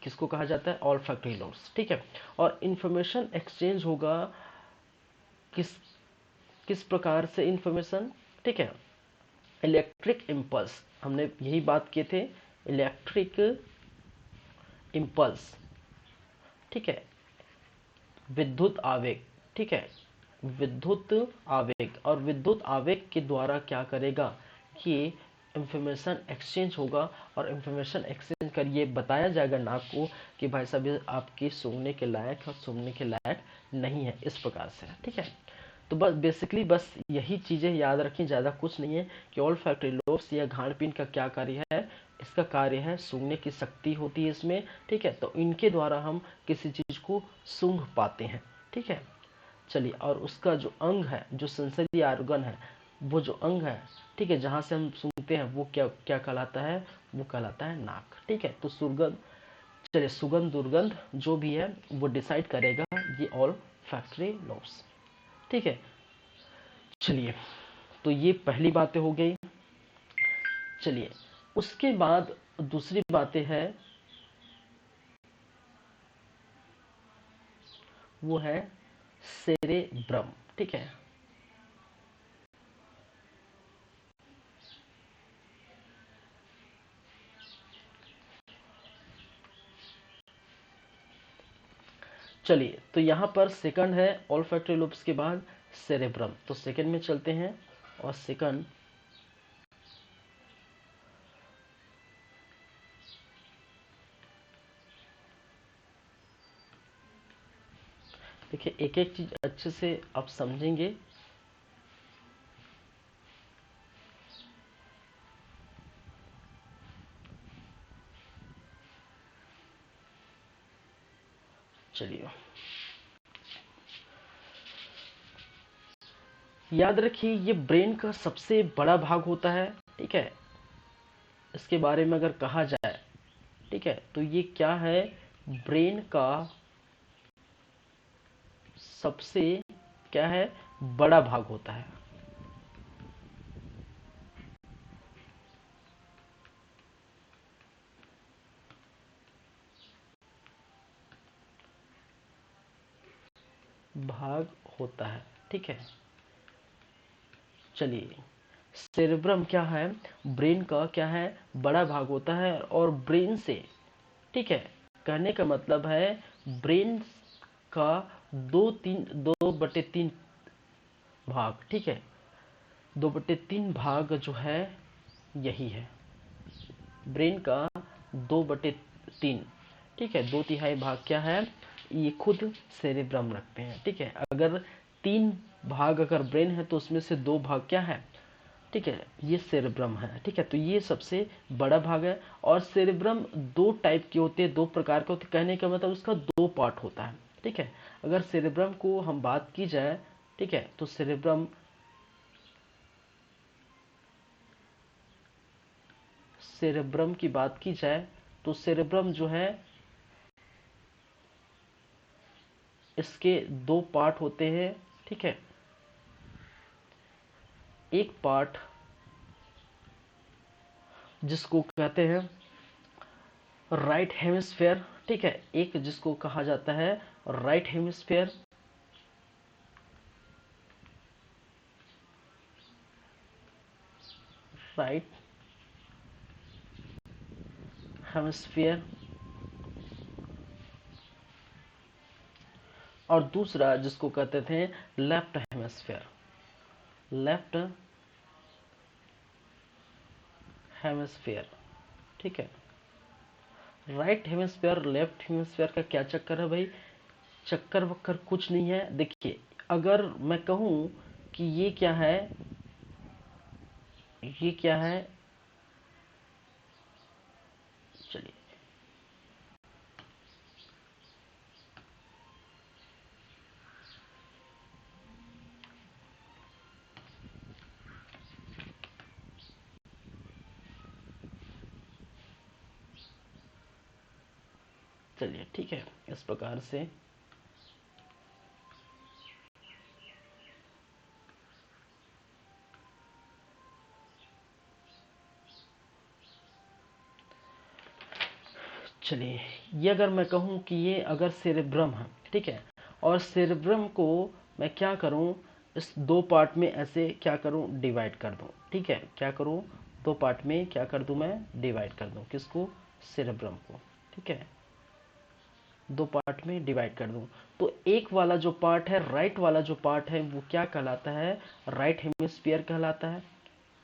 किसको कहा जाता है? ऑल फैक्टरी लोब्स, ठीक है। और इंफॉर्मेशन एक्सचेंज होगा किस किस प्रकार से इंफॉर्मेशन, ठीक है। इलेक्ट्रिक इम्पल्स, हमने यही बात किए थे, इलेक्ट्रिक इम्पल्स, ठीक है, विद्युत आवेग, ठीक है, विद्युत आवेग। और विद्युत आवेग के द्वारा क्या करेगा कि इंफॉर्मेशन एक्सचेंज होगा, और इंफॉर्मेशन एक्सचेंज कर ये बताया जाएगा नाक को कि भाई साहब ये आपकी सूंघने के लायक और सूंघने के लायक नहीं है, इस प्रकार से, ठीक है। तो बस बेसिकली बस यही चीज़ें याद रखें, ज़्यादा कुछ नहीं है कि ऑल फैक्टरी लोब्स या घाड़पीन का क्या कार्य है। इसका कार्य है सूंघने की शक्ति होती है इसमें, ठीक है। तो इनके द्वारा हम किसी चीज़ को सूंघ पाते हैं, ठीक है। चलिए, और उसका जो अंग है, जो सेंसरी ऑर्गन है, वो जो अंग है, ठीक है, जहाँ से हम सुनते हैं, वो क्या क्या कहलाता है? वो कहलाता है नाक, ठीक है। तो सुगंध, चलिए सुगंध दुर्गंध जो भी है वो डिसाइड करेगा ये ऑल फैक्टरी लोब्स, ठीक है। चलिए, तो ये पहली बातें हो गई। चलिए, उसके बाद दूसरी बातें है, वो है सेरेब्रम, ठीक है। चलिए, तो यहाँ पर सेकंड है ऑल फैक्टरी लोब्स के बाद सेरेब्रम। तो सेकंड में चलते हैं, और सेकंड देखिए, एक एक चीज अच्छे से आप समझेंगे। चलिए, याद रखिए ये ब्रेन का सबसे बड़ा भाग होता है, ठीक है। इसके बारे में अगर कहा जाए, ठीक है, तो ये क्या है? ब्रेन का सबसे क्या है? बड़ा भाग होता है। भाग होता है, ठीक है। चलिए, सेरेब्रम क्या है? ब्रेन का क्या है? बड़ा भाग होता है। और ब्रेन से, ठीक है, कहने का मतलब है ब्रेन का 2/3 भाग, ठीक है, 2/3 भाग जो है यही है ब्रेन का, 2/3, ठीक है। 2/3 भाग क्या है? ये खुद सेरेब्रम रखते हैं, ठीक है। अगर 3 भाग अगर ब्रेन है तो उसमें से 2 भाग क्या है? ठीक है, ये सेरेब्रम है, ठीक है। तो ये सबसे बड़ा भाग है। और सेरेब्रम 2 टाइप के होते हैं, 2 प्रकार के होते हैं, कहने का मतलब उसका 2 पार्ट होता है, ठीक है। अगर सेरेब्रम को हम बात की जाए, ठीक है, तो सेरेब्रम की बात की जाए तो सेरेब्रम जो है इसके 2 पार्ट होते हैं, ठीक है। एक पार्ट जिसको कहते हैं राइट हेमिस्फेयर, ठीक है, एक जिसको कहा जाता है राइट हेमिस्फेयर, राइट हेमिस्फेयर। और दूसरा जिसको कहते थे लेफ्ट हेमिस्फेयर, लेफ्ट हेमिस्फेयर, ठीक है। राइट हेमिस्फेयर लेफ्ट हेमिस्फेयर का क्या चक्कर है भाई? चक्कर वक्कर कुछ नहीं है। देखिए, अगर मैं कहूं कि ये क्या है, ये क्या है, चलिए, चलिए, ठीक है, इस प्रकार से। चलिए, ये अगर मैं कहूँ कि ये अगर सेरेब्रम है, ठीक है, और सेरेब्रम को मैं क्या करूँ, इस दो पार्ट में ऐसे क्या करूँ, डिवाइड कर दूँ, ठीक है, क्या करूँ, दो पार्ट में क्या कर दूँ, मैं डिवाइड कर दूँ, किसको, सेरेब्रम को, ठीक है, दो पार्ट में डिवाइड कर दूं, तो एक वाला जो पार्ट है, राइट वाला जो पार्ट है, वो क्या कहलाता है, राइट हेमिस्फीयर कहलाता है,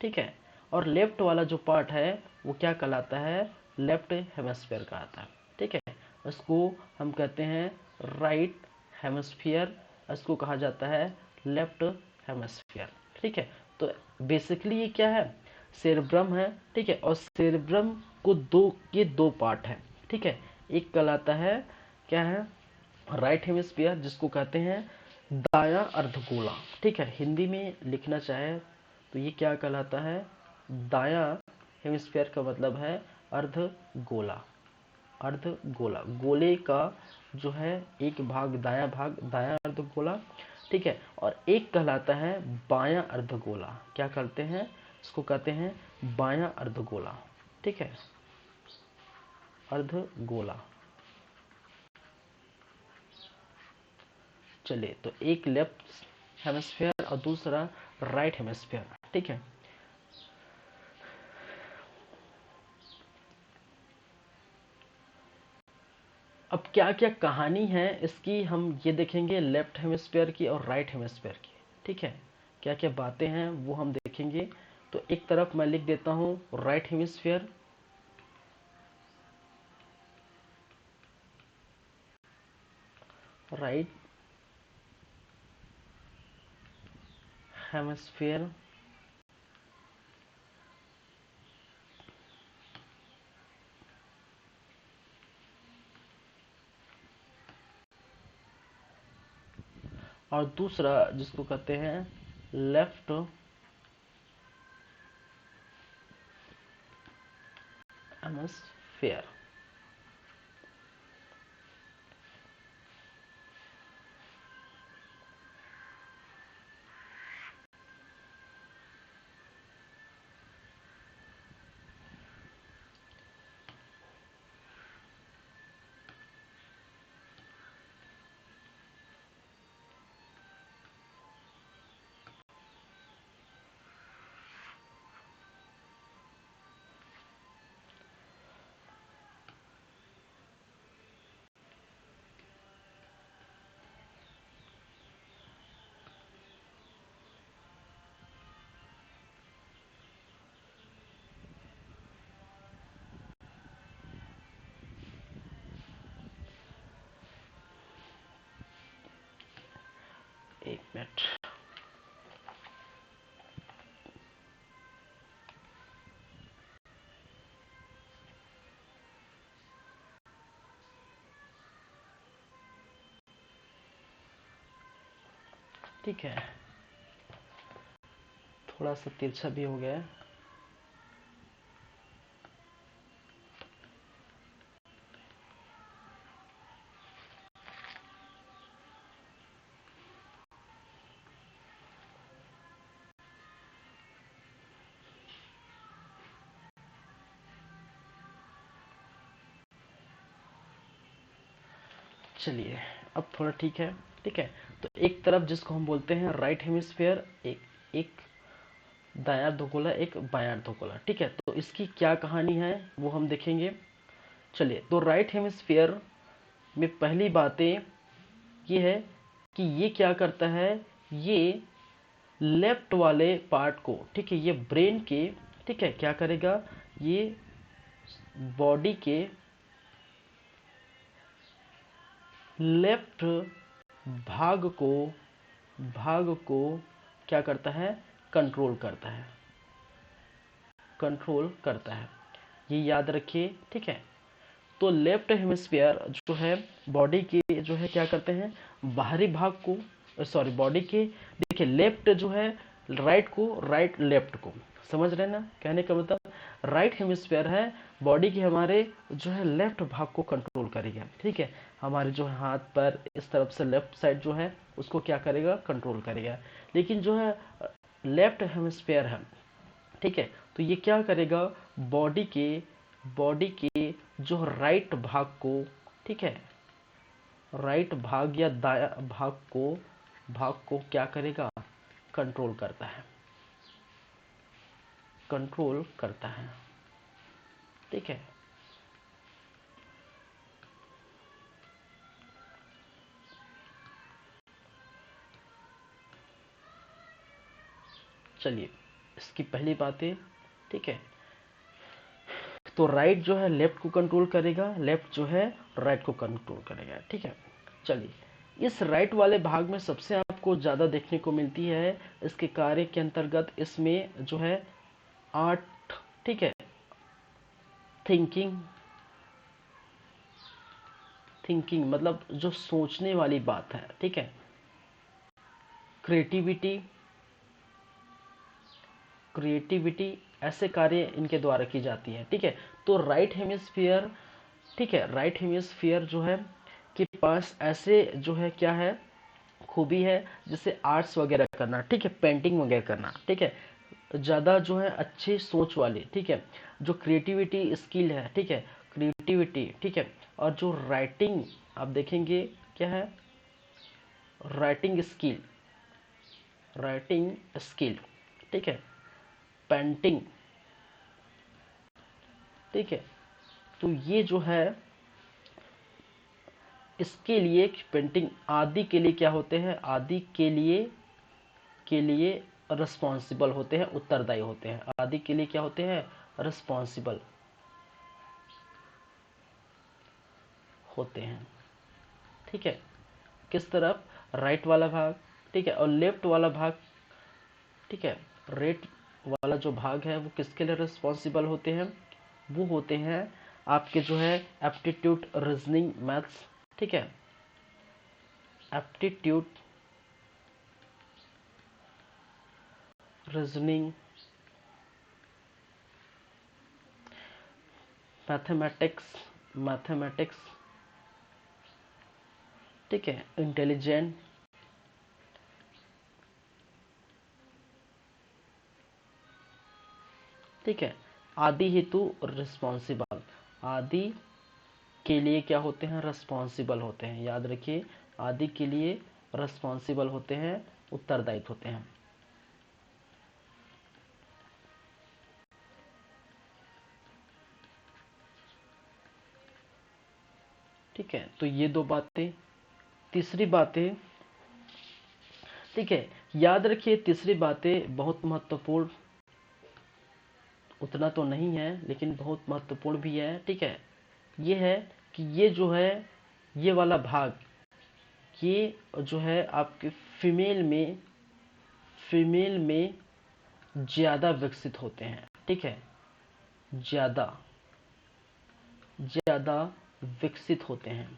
ठीक है, और लेफ्ट वाला जो पार्ट है वो क्या कहलाता है, लेफ्ट हेमिस्फीयर कहलाता है, ठीक है, उसको हम कहते हैं राइट हेमिस्फीयर, इसको कहा जाता है लेफ्ट हेमिस्फीयर, ठीक है। तो बेसिकली ये क्या है, सेरेब्रम है, ठीक है, और सेरेब्रम को ये दो पार्ट है, ठीक है, एक कहलाता है क्या है, राइट हेमिस्फीयर, जिसको कहते हैं दायां अर्धगोला, ठीक है, हिंदी में लिखना चाहे तो ये क्या कहलाता है, दायां हेमिस्फीयर का मतलब है अर्धगोला, अर्धगोला, गोले का जो है एक भाग दायां अर्धगोला, ठीक है, और एक कहलाता है बायां अर्धगोला, क्या करते हैं, इसको कहते हैं बायां अर्धगोला, ठीक है, अर्धगोला। चलिए, तो एक लेफ्ट हेमिस्फीयर और दूसरा राइट हेमिस्फीयर, ठीक है। अब क्या क्या कहानी है इसकी हम ये देखेंगे, लेफ्ट हेमिस्फीयर की और राइट हेमिस्फीयर की, ठीक है, क्या क्या बातें हैं वो हम देखेंगे। तो एक तरफ मैं लिख देता हूँ राइट हेमिस्फीयर, राइट हेमिस्फीयर, और दूसरा जिसको कहते हैं लेफ्ट हेमिस्फीयर। एक मिनट, ठीक है, थोड़ा सा तिरछा भी हो गया है। चलिए, अब थोड़ा ठीक है, ठीक है। तो एक तरफ जिसको हम बोलते हैं राइट हेमिस्फीयर, एक एक दायां अर्धगोला, एक बायां अर्धगोला, ठीक है, तो इसकी क्या कहानी है वो हम देखेंगे। चलिए, तो राइट हेमिस्फीयर में पहली बातें ये है कि ये क्या करता है, ये लेफ्ट वाले पार्ट को, ठीक है, ये ब्रेन के, ठीक है, क्या करेगा, ये बॉडी के लेफ्ट भाग को भाग को क्या करता है, कंट्रोल करता है, कंट्रोल करता है, ये याद रखिए, ठीक है। तो लेफ्ट हेमिस्फीयर जो है बॉडी के जो है क्या करते हैं, बाहरी भाग को, सॉरी, बॉडी के, देखिए लेफ्ट जो है राइट को, राइट लेफ्ट को, समझ रहे हैं ना, कहने का मतलब राइट हेमिस्फीयर है बॉडी के हमारे जो है लेफ्ट भाग को कंट्रोल करेगा, ठीक है, हमारे जो हाथ पर इस तरफ से लेफ्ट साइड जो है उसको क्या करेगा, कंट्रोल करेगा। लेकिन जो है लेफ्ट हेमिस्फीयर है, ठीक है, तो ये क्या करेगा, बॉडी के जो राइट भाग को, ठीक है, राइट भाग या दाया भाग को क्या करेगा, कंट्रोल करता है, कंट्रोल करता है, ठीक है। चलिए इसकी पहली बात है, ठीक है, तो राइट जो है लेफ्ट को कंट्रोल करेगा, लेफ्ट जो है राइट को कंट्रोल करेगा, ठीक है। चलिए इस राइट वाले भाग में सबसे आपको ज़्यादा देखने को मिलती है इसके कार्य के अंतर्गत, इसमें जो है आर्ट, ठीक है, थिंकिंग, थिंकिंग मतलब जो सोचने वाली बात है, ठीक है, क्रिएटिविटी, क्रिएटिविटी ऐसे कार्य इनके द्वारा की जाती है, ठीक है। तो राइट हेमिस्फीयर, ठीक है, राइट हेमिस्फीयर जो है के पास ऐसे जो है क्या है, खूबी है, जैसे आर्ट्स वगैरह करना, ठीक है, पेंटिंग वगैरह करना, ठीक है, ज़्यादा जो है अच्छी सोच वाली, ठीक है, जो क्रिएटिविटी स्किल है, ठीक है, क्रिएटिविटी, ठीक है, और जो राइटिंग आप देखेंगे क्या है, राइटिंग स्किल, राइटिंग स्किल, ठीक है, पेंटिंग, ठीक है। तो ये जो है इसके लिए पेंटिंग आदि के लिए क्या होते हैं, आदि के लिए रिस्पॉन्सिबल होते हैं, उत्तरदायी होते हैं, आदि के लिए क्या होते हैं, रिस्पॉन्सिबल होते हैं, ठीक है। किस तरफ, राइट वाला भाग, ठीक है, और लेफ्ट वाला भाग, ठीक है, राइट वाला जो भाग है वो किसके लिए रिस्पॉन्सिबल होते हैं, वो होते हैं आपके जो है एप्टीट्यूड, रीजनिंग, मैथ्स, ठीक है, एप्टीट्यूड, रीजनिंग, मैथमेटिक्स, मैथमेटिक्स, ठीक है, इंटेलिजेंट, ठीक है, आदि हेतु रिस्पॉन्सिबल, आदि के लिए क्या होते हैं, रिस्पॉन्सिबल होते हैं, याद रखिए, आदि के लिए रिस्पॉन्सिबल होते हैं, उत्तरदायित्व होते हैं, ठीक है। तो ये दो बातें, तीसरी बातें, ठीक है, याद रखिए तीसरी बातें बहुत महत्वपूर्ण, उतना तो नहीं है लेकिन बहुत महत्वपूर्ण भी है, ठीक है। ये है कि ये जो है ये वाला भाग, ये जो है आपके फीमेल में ज़्यादा विकसित होते हैं, ठीक है, ज़्यादा ज़्यादा विकसित होते हैं,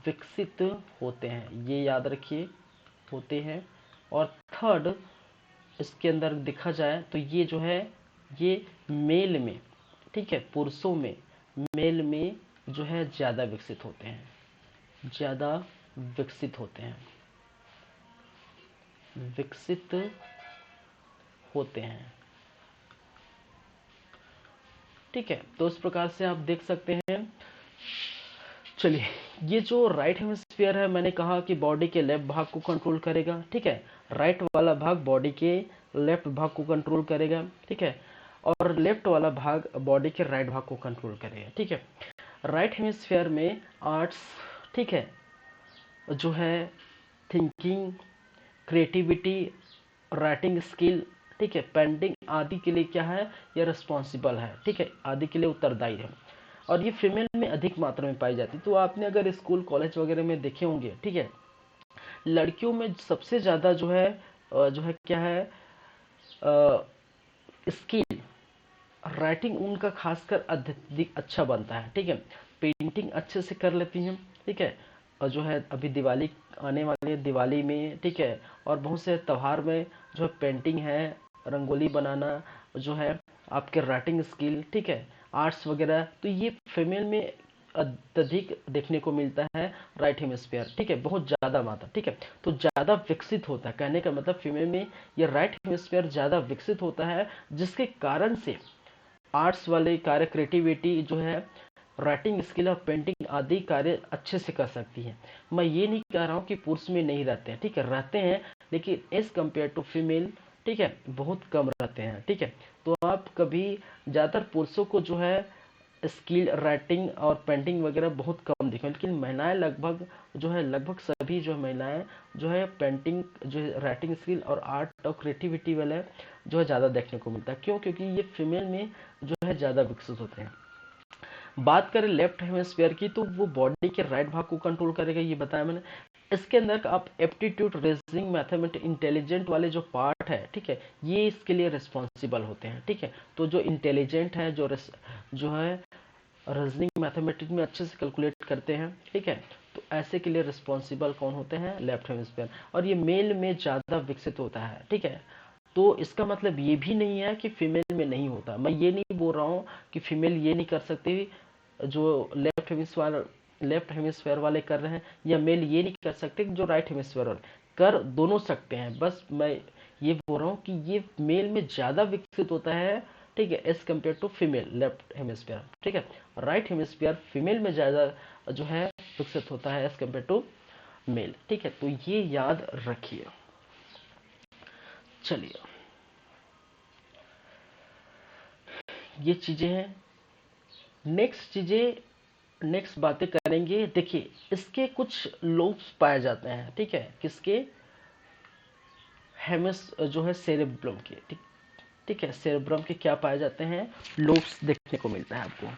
विकसित होते हैं, ये याद रखिए, होते हैं। और थर्ड इसके अंदर देखा जाए तो ये जो है ये मेल में, ठीक है, पुरुषों में, मेल में जो है ज़्यादा विकसित होते हैं, ज़्यादा विकसित होते हैं, विकसित होते हैं, ठीक है। तो इस प्रकार से आप देख सकते हैं। चलिए ये जो राइट हेमिस्फीयर है, मैंने कहा कि बॉडी के लेफ्ट भाग को कंट्रोल करेगा, ठीक है, राइट वाला भाग बॉडी के लेफ्ट भाग को कंट्रोल करेगा, ठीक है, और लेफ्ट वाला भाग बॉडी के राइट भाग को कंट्रोल करेगा, ठीक है। राइट हेमिस्फीयर में आर्ट्स, ठीक है, जो है थिंकिंग, क्रिएटिविटी, राइटिंग स्किल, ठीक है, पेंटिंग आदि के लिए क्या है, ये रिस्पॉन्सिबल है, ठीक है, आदि के लिए उत्तरदायी है, और ये फीमेल में अधिक मात्रा में पाई जाती है। तो आपने अगर स्कूल कॉलेज वगैरह में देखे होंगे, ठीक है, लड़कियों में सबसे ज़्यादा जो है क्या है, स्किल, राइटिंग उनका खासकर अधिक अच्छा बनता है, ठीक है, पेंटिंग अच्छे से कर लेती हैं, ठीक है, और जो है अभी दिवाली आने वाली है, दिवाली में, ठीक है, और बहुत से त्यौहार में जो है पेंटिंग है, रंगोली बनाना, जो है आपके राइटिंग स्किल, ठीक है, आर्ट्स वगैरह, तो ये फीमेल में अत्यधिक देखने को मिलता है, राइट हेमिस्फीयर, ठीक है, बहुत ज़्यादा मात्रा, ठीक है। तो ज़्यादा विकसित होता है, कहने का मतलब फीमेल में ये राइट हेमिस्फीयर ज़्यादा विकसित होता है, जिसके कारण से आर्ट्स वाले कार्य, क्रिएटिविटी जो है, राइटिंग स्किल और पेंटिंग आदि कार्य अच्छे से कर सकती है। मैं ये नहीं कह रहा हूँ कि पुरुष में नहीं रहते हैं, ठीक है, रहते हैं, लेकिन एज कम्पेयर टू फीमेल, ठीक है, बहुत कम रहते हैं, ठीक है। तो आप कभी ज़्यादातर पुरुषों को जो है स्किल राइटिंग और पेंटिंग वगैरह बहुत कम दिखे, लेकिन महिलाएं लगभग जो है, लगभग सभी जो है महिलाएं जो है पेंटिंग, जो है राइटिंग स्किल और आर्ट और क्रिएटिविटी वाले जो है ज़्यादा देखने को मिलता है। क्यों? क्योंकि ये फीमेल में जो है ज़्यादा विकसित होते हैं। बात करें लेफ्ट हेमिस्फीयर की, तो वो बॉडी के राइट भाग को कंट्रोल करेगा, ये बताया मैंने। इसके अंदर आप एप्टीट्यूड, रीजनिंग, मैथमेटिक्स, इंटेलिजेंट वाले जो पार्ट है, ठीक है, ये इसके लिए रिस्पॉन्सिबल होते हैं, ठीक है। तो जो इंटेलिजेंट है, जो है रीजनिंग मैथमेटिक्स में अच्छे से कैलकुलेट करते हैं, ठीक है, तो ऐसे के लिए रिस्पॉन्सिबल कौन होते हैं? Left hemisphere. और ये मेल में ज़्यादा विकसित होता है, ठीक है। तो इसका मतलब ये भी नहीं है कि फीमेल में नहीं होता। मैं ये नहीं बोल रहा हूँ कि फीमेल ये नहीं कर सकती जो लेफ्ट हेमिस्फीयर वाले कर रहे हैं, या मेल ये नहीं कर सकते जो राइट हेमिस्फीयर वाले कर दोनों सकते हैं। बस मैं ये बोल रहा हूँ कि ये मेल में ज़्यादा विकसित होता है, ठीक है, as compare to female left hemisphere, ठीक है। राइट हेमिस्फीयर फीमेल में ज़्यादा जो है विकसित होता है एज कम्पेयर टू मेल, ठीक है। तो ये याद रखिए। चलिए, ये चीज़ें हैं। नेक्स्ट बातें करेंगे। देखिए, इसके कुछ लोब्स पाए जाते हैं, ठीक है, किसके? हेमिस जो है सेरेब्रम के, ठीक, ठीक है, सेरेब्रम के क्या पाए जाते हैं? लोब्स देखने को मिलता है आपको।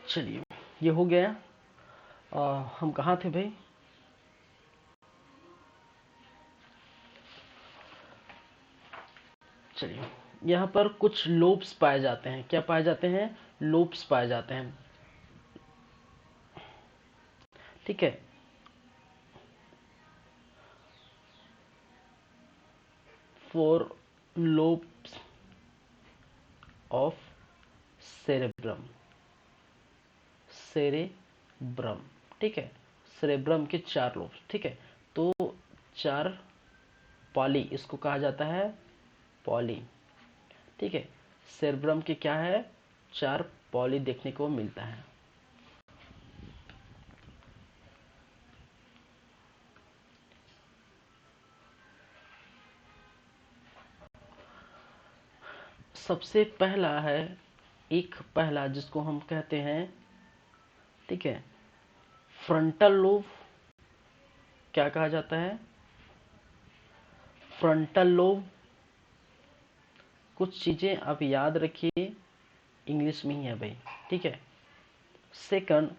चलिए, ये हो गया। हम कहाँ थे भाई? चलिए, यहाँ पर कुछ लोब्स पाए जाते हैं। क्या पाए जाते हैं? लोब्स पाए जाते हैं, ठीक है। Four lobes of cerebrum, cerebrum, ठीक है। सेरेब्रम के चार लोब्स, ठीक है। तो चार पॉली इसको कहा जाता है, पॉली, ठीक है। सेरेब्रम के क्या है? चार पॉली देखने को मिलता है। सबसे पहला है, एक पहला जिसको हम कहते हैं, ठीक है, फ्रंटल लोब। क्या कहा जाता है? Frontal lobe. कुछ चीजें आप याद रखिए, इंग्लिश में ही है भाई, ठीक है। Second,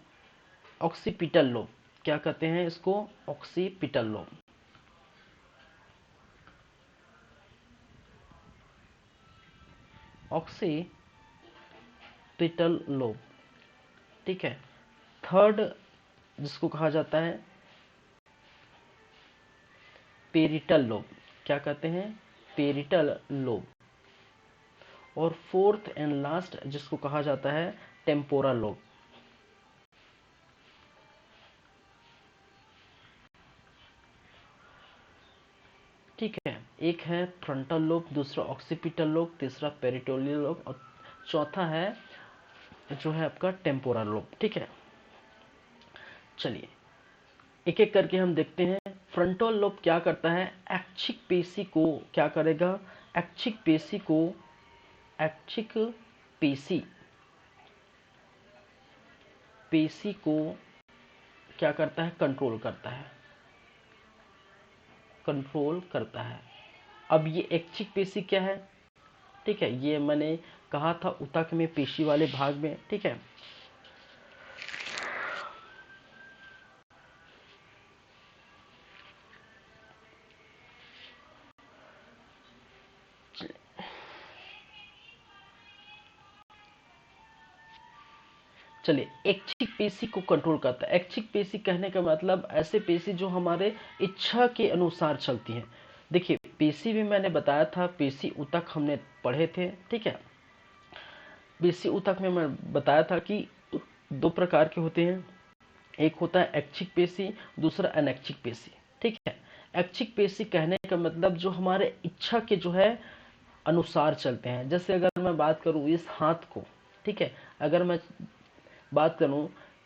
occipital lobe. क्या कहते हैं इसको? Occipital lobe. ऑक्सीपिटल लोब, ठीक है। थर्ड, जिसको कहा जाता है पेरिटल लोब। क्या कहते हैं? Parietal lobe. और फोर्थ एंड लास्ट, जिसको कहा जाता है टेम्पोरल लोब। ठीक है, एक है फ्रंटल लोब, दूसरा ऑक्सीपिटल लोब, तीसरा पेरिटोलियल लोब, और चौथा है जो है आपका टेम्पोरल लोब, ठीक है। चलिए, एक एक करके हम देखते हैं। फ्रंटल लोब क्या करता है? ऐच्छिक पेशी को क्या करेगा? ऐच्छिक पेशी को ऐच्छिक पेशी पेशी को क्या करता है, कंट्रोल करता है, कंट्रोल करता है। अब ये ऐच्छिक पेशी क्या है, ठीक है, ये मैंने कहा था ऊतक में पेशी वाले भाग में, ठीक है। चलिए, ऐच्छिक पेशी को कंट्रोल करता है। ऐच्छिक पेशी कहने का मतलब ऐसे पेशी जो हमारे इच्छा के अनुसार चलती हैं। देखिए, पेशी भी मैंने बताया था, पेशी ऊतक हमने पढ़े थे, ठीक है। पेशी ऊतक में मैं बताया था कि दो प्रकार के होते हैं, एक होता है ऐच्छिक पेशी, दूसरा अनैच्छिक पेशी, ठीक है। ऐच्छिक पेशी कहने का मतलब जो हमारे इच्छा के जो है अनुसार चलते हैं। जैसे अगर मैं बात करूं इस हाथ को, ठीक है, अगर मैं बात करूं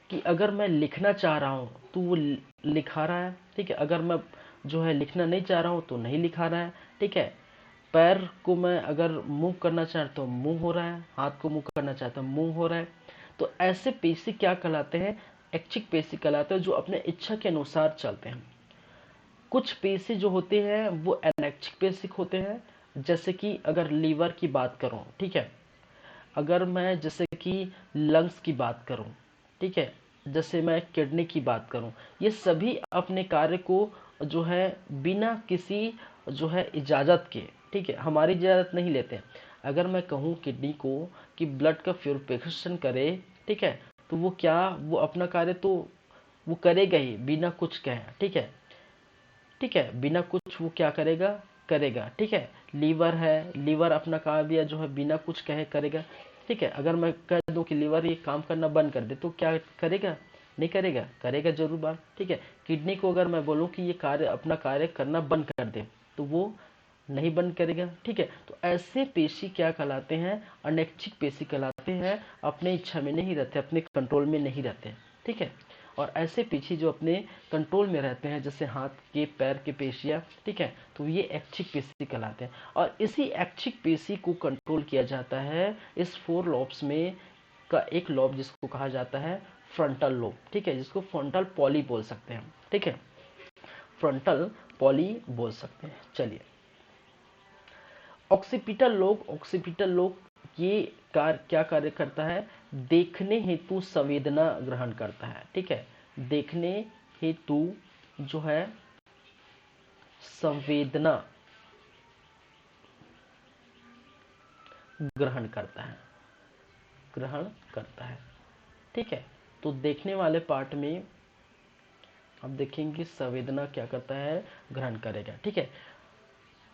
कि अगर मैं लिखना चाह रहा हूं तो वो लिखा रहा है, ठीक है। अगर मैं जो है लिखना नहीं चाह रहा हूं तो नहीं लिखा रहा है, ठीक है। पैर को मैं अगर मूव करना चाहता हूँ मूव हो रहा है, हाथ को मूव करना चाहता हूँ मूव हो रहा है। तो ऐसे पेशी क्या कहलाते हैं, ऐच्छिक पेशी कहलाते हैं, जो अपने इच्छा के अनुसार चलते हैं। कुछ पेशी जो होते हैं वो अनैच्छिक पेशी होते हैं। जैसे कि अगर लीवर की बात करूं, ठीक है, अगर मैं जैसे कि लंग्स की बात करूं, ठीक है, जैसे मैं किडनी की बात करूं, ये सभी अपने कार्य को जो है बिना किसी जो है इजाज़त के, ठीक है, हमारी इजाज़त नहीं लेते हैं। अगर मैं कहूं किडनी को कि ब्लड का प्यूरिफिकेशन करे, ठीक है, तो वो क्या, वो अपना कार्य तो वो करेगा ही बिना कुछ कहे, ठीक है, ठीक है, बिना कुछ वो क्या करेगा, करेगा, ठीक है। लीवर है, लीवर अपना कार्य जो है बिना कुछ कहे करेगा, ठीक है। अगर मैं कह दूं कि लीवर ये काम करना बंद कर दे तो क्या करेगा, नहीं करेगा, करेगा जरूर बात, ठीक है। किडनी को अगर मैं बोलूं कि ये कार्य अपना कार्य करना बंद कर दे तो वो नहीं बंद करेगा, ठीक है। तो ऐसे पेशी क्या कहलाते हैं, अनैच्छिक पेशी कहलाते हैं, अपने इच्छा में नहीं रहते, अपने कंट्रोल में नहीं रहते, ठीक है। और ऐसे पेशी जो अपने कंट्रोल में रहते हैं, जैसे हाथ के पैर के पेशियां, ठीक है, तो ये ऐच्छिक पेशी कहलाते हैं। और इसी ऐच्छिक पेशी को कंट्रोल किया जाता है इस फोर लॉब्स में का एक लॉब जिसको कहा जाता है फ्रंटल लोब, ठीक है, जिसको फ्रंटल पॉली बोल सकते हैं, ठीक है, फ्रंटल पॉली बोल सकते हैं। चलिए, ऑक्सीपिटल लोब, ऑक्सीपिटल लोब ये क्या कार्य करता है, देखने हेतु संवेदना ग्रहण करता है, ठीक है, देखने हेतु जो है संवेदना ग्रहण करता है, ग्रहण करता है, ठीक है। तो देखने वाले पार्ट में हम देखेंगे संवेदना क्या करता है, ग्रहण करेगा, ठीक है।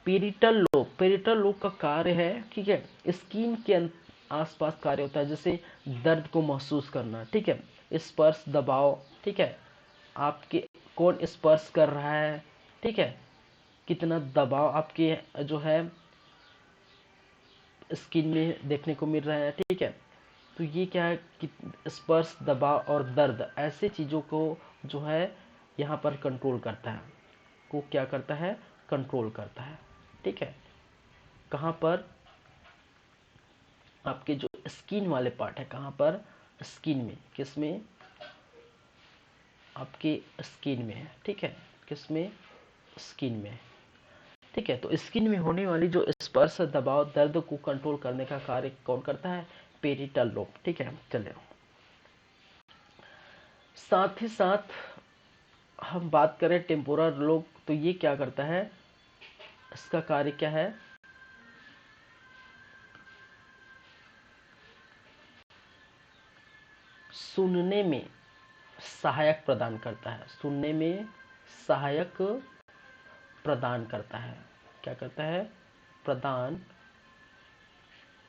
पेरिटल लोब, पेरिटल लोब का कार्य है, ठीक है, स्किन के आसपास कार्य होता है, जैसे दर्द को महसूस करना, ठीक है, स्पर्श दबाव, ठीक है, आपके कौन स्पर्श कर रहा है, ठीक है, कितना दबाव आपके जो है स्किन में देखने को मिल रहा है, ठीक है। तो ये क्या है कि स्पर्श दबाव और दर्द ऐसे चीज़ों को जो है यहाँ पर कंट्रोल करता है, को क्या करता है, कंट्रोल करता है, ठीक है। कहाँ पर, आपके जो स्किन वाले पार्ट है, कहाँ पर, स्किन में, किस में, आपके स्किन में है, ठीक है, किस में, स्किन में, ठीक है। तो स्किन में होने वाली जो स्पर्श दबाव दर्द को कंट्रोल करने का कार्य कौन करता है, पेरिटल लोब, ठीक है। चलिए, साथ ही साथ हम बात करें टेम्पोरल लोब, तो ये क्या करता है, इसका कार्य क्या है, सुनने में सहायक प्रदान करता है, सुनने में सहायक प्रदान करता है, क्या करता है, प्रदान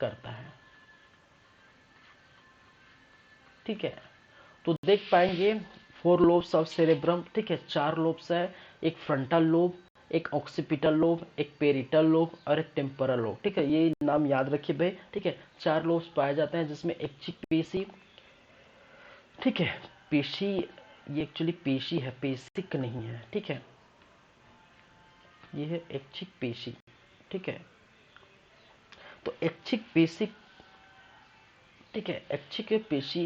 करता है, ठीक है। तो देख पाएंगे फोर लोब्स ऑफ सेरेब्रम, ठीक है, चार लोब्स है, एक फ्रंटल लोब, एक ऑक्सीपिटल लोब, एक पेरिटल लोब और एक टेम्पोरल लोब, ठीक है। ये नाम याद रखिए भाई, ठीक है। चार लोब्स पाए जाते हैं, जिसमें ऐच्छिक पेशी, ठीक है, पेशी, ये एक्चुअली पेशी है, पेशिक नहीं है, ठीक है, ये है ऐच्छिक पेशी, ठीक है। तो ऐच्छिक पेशी, ठीक है, ऐच्छिक पेशी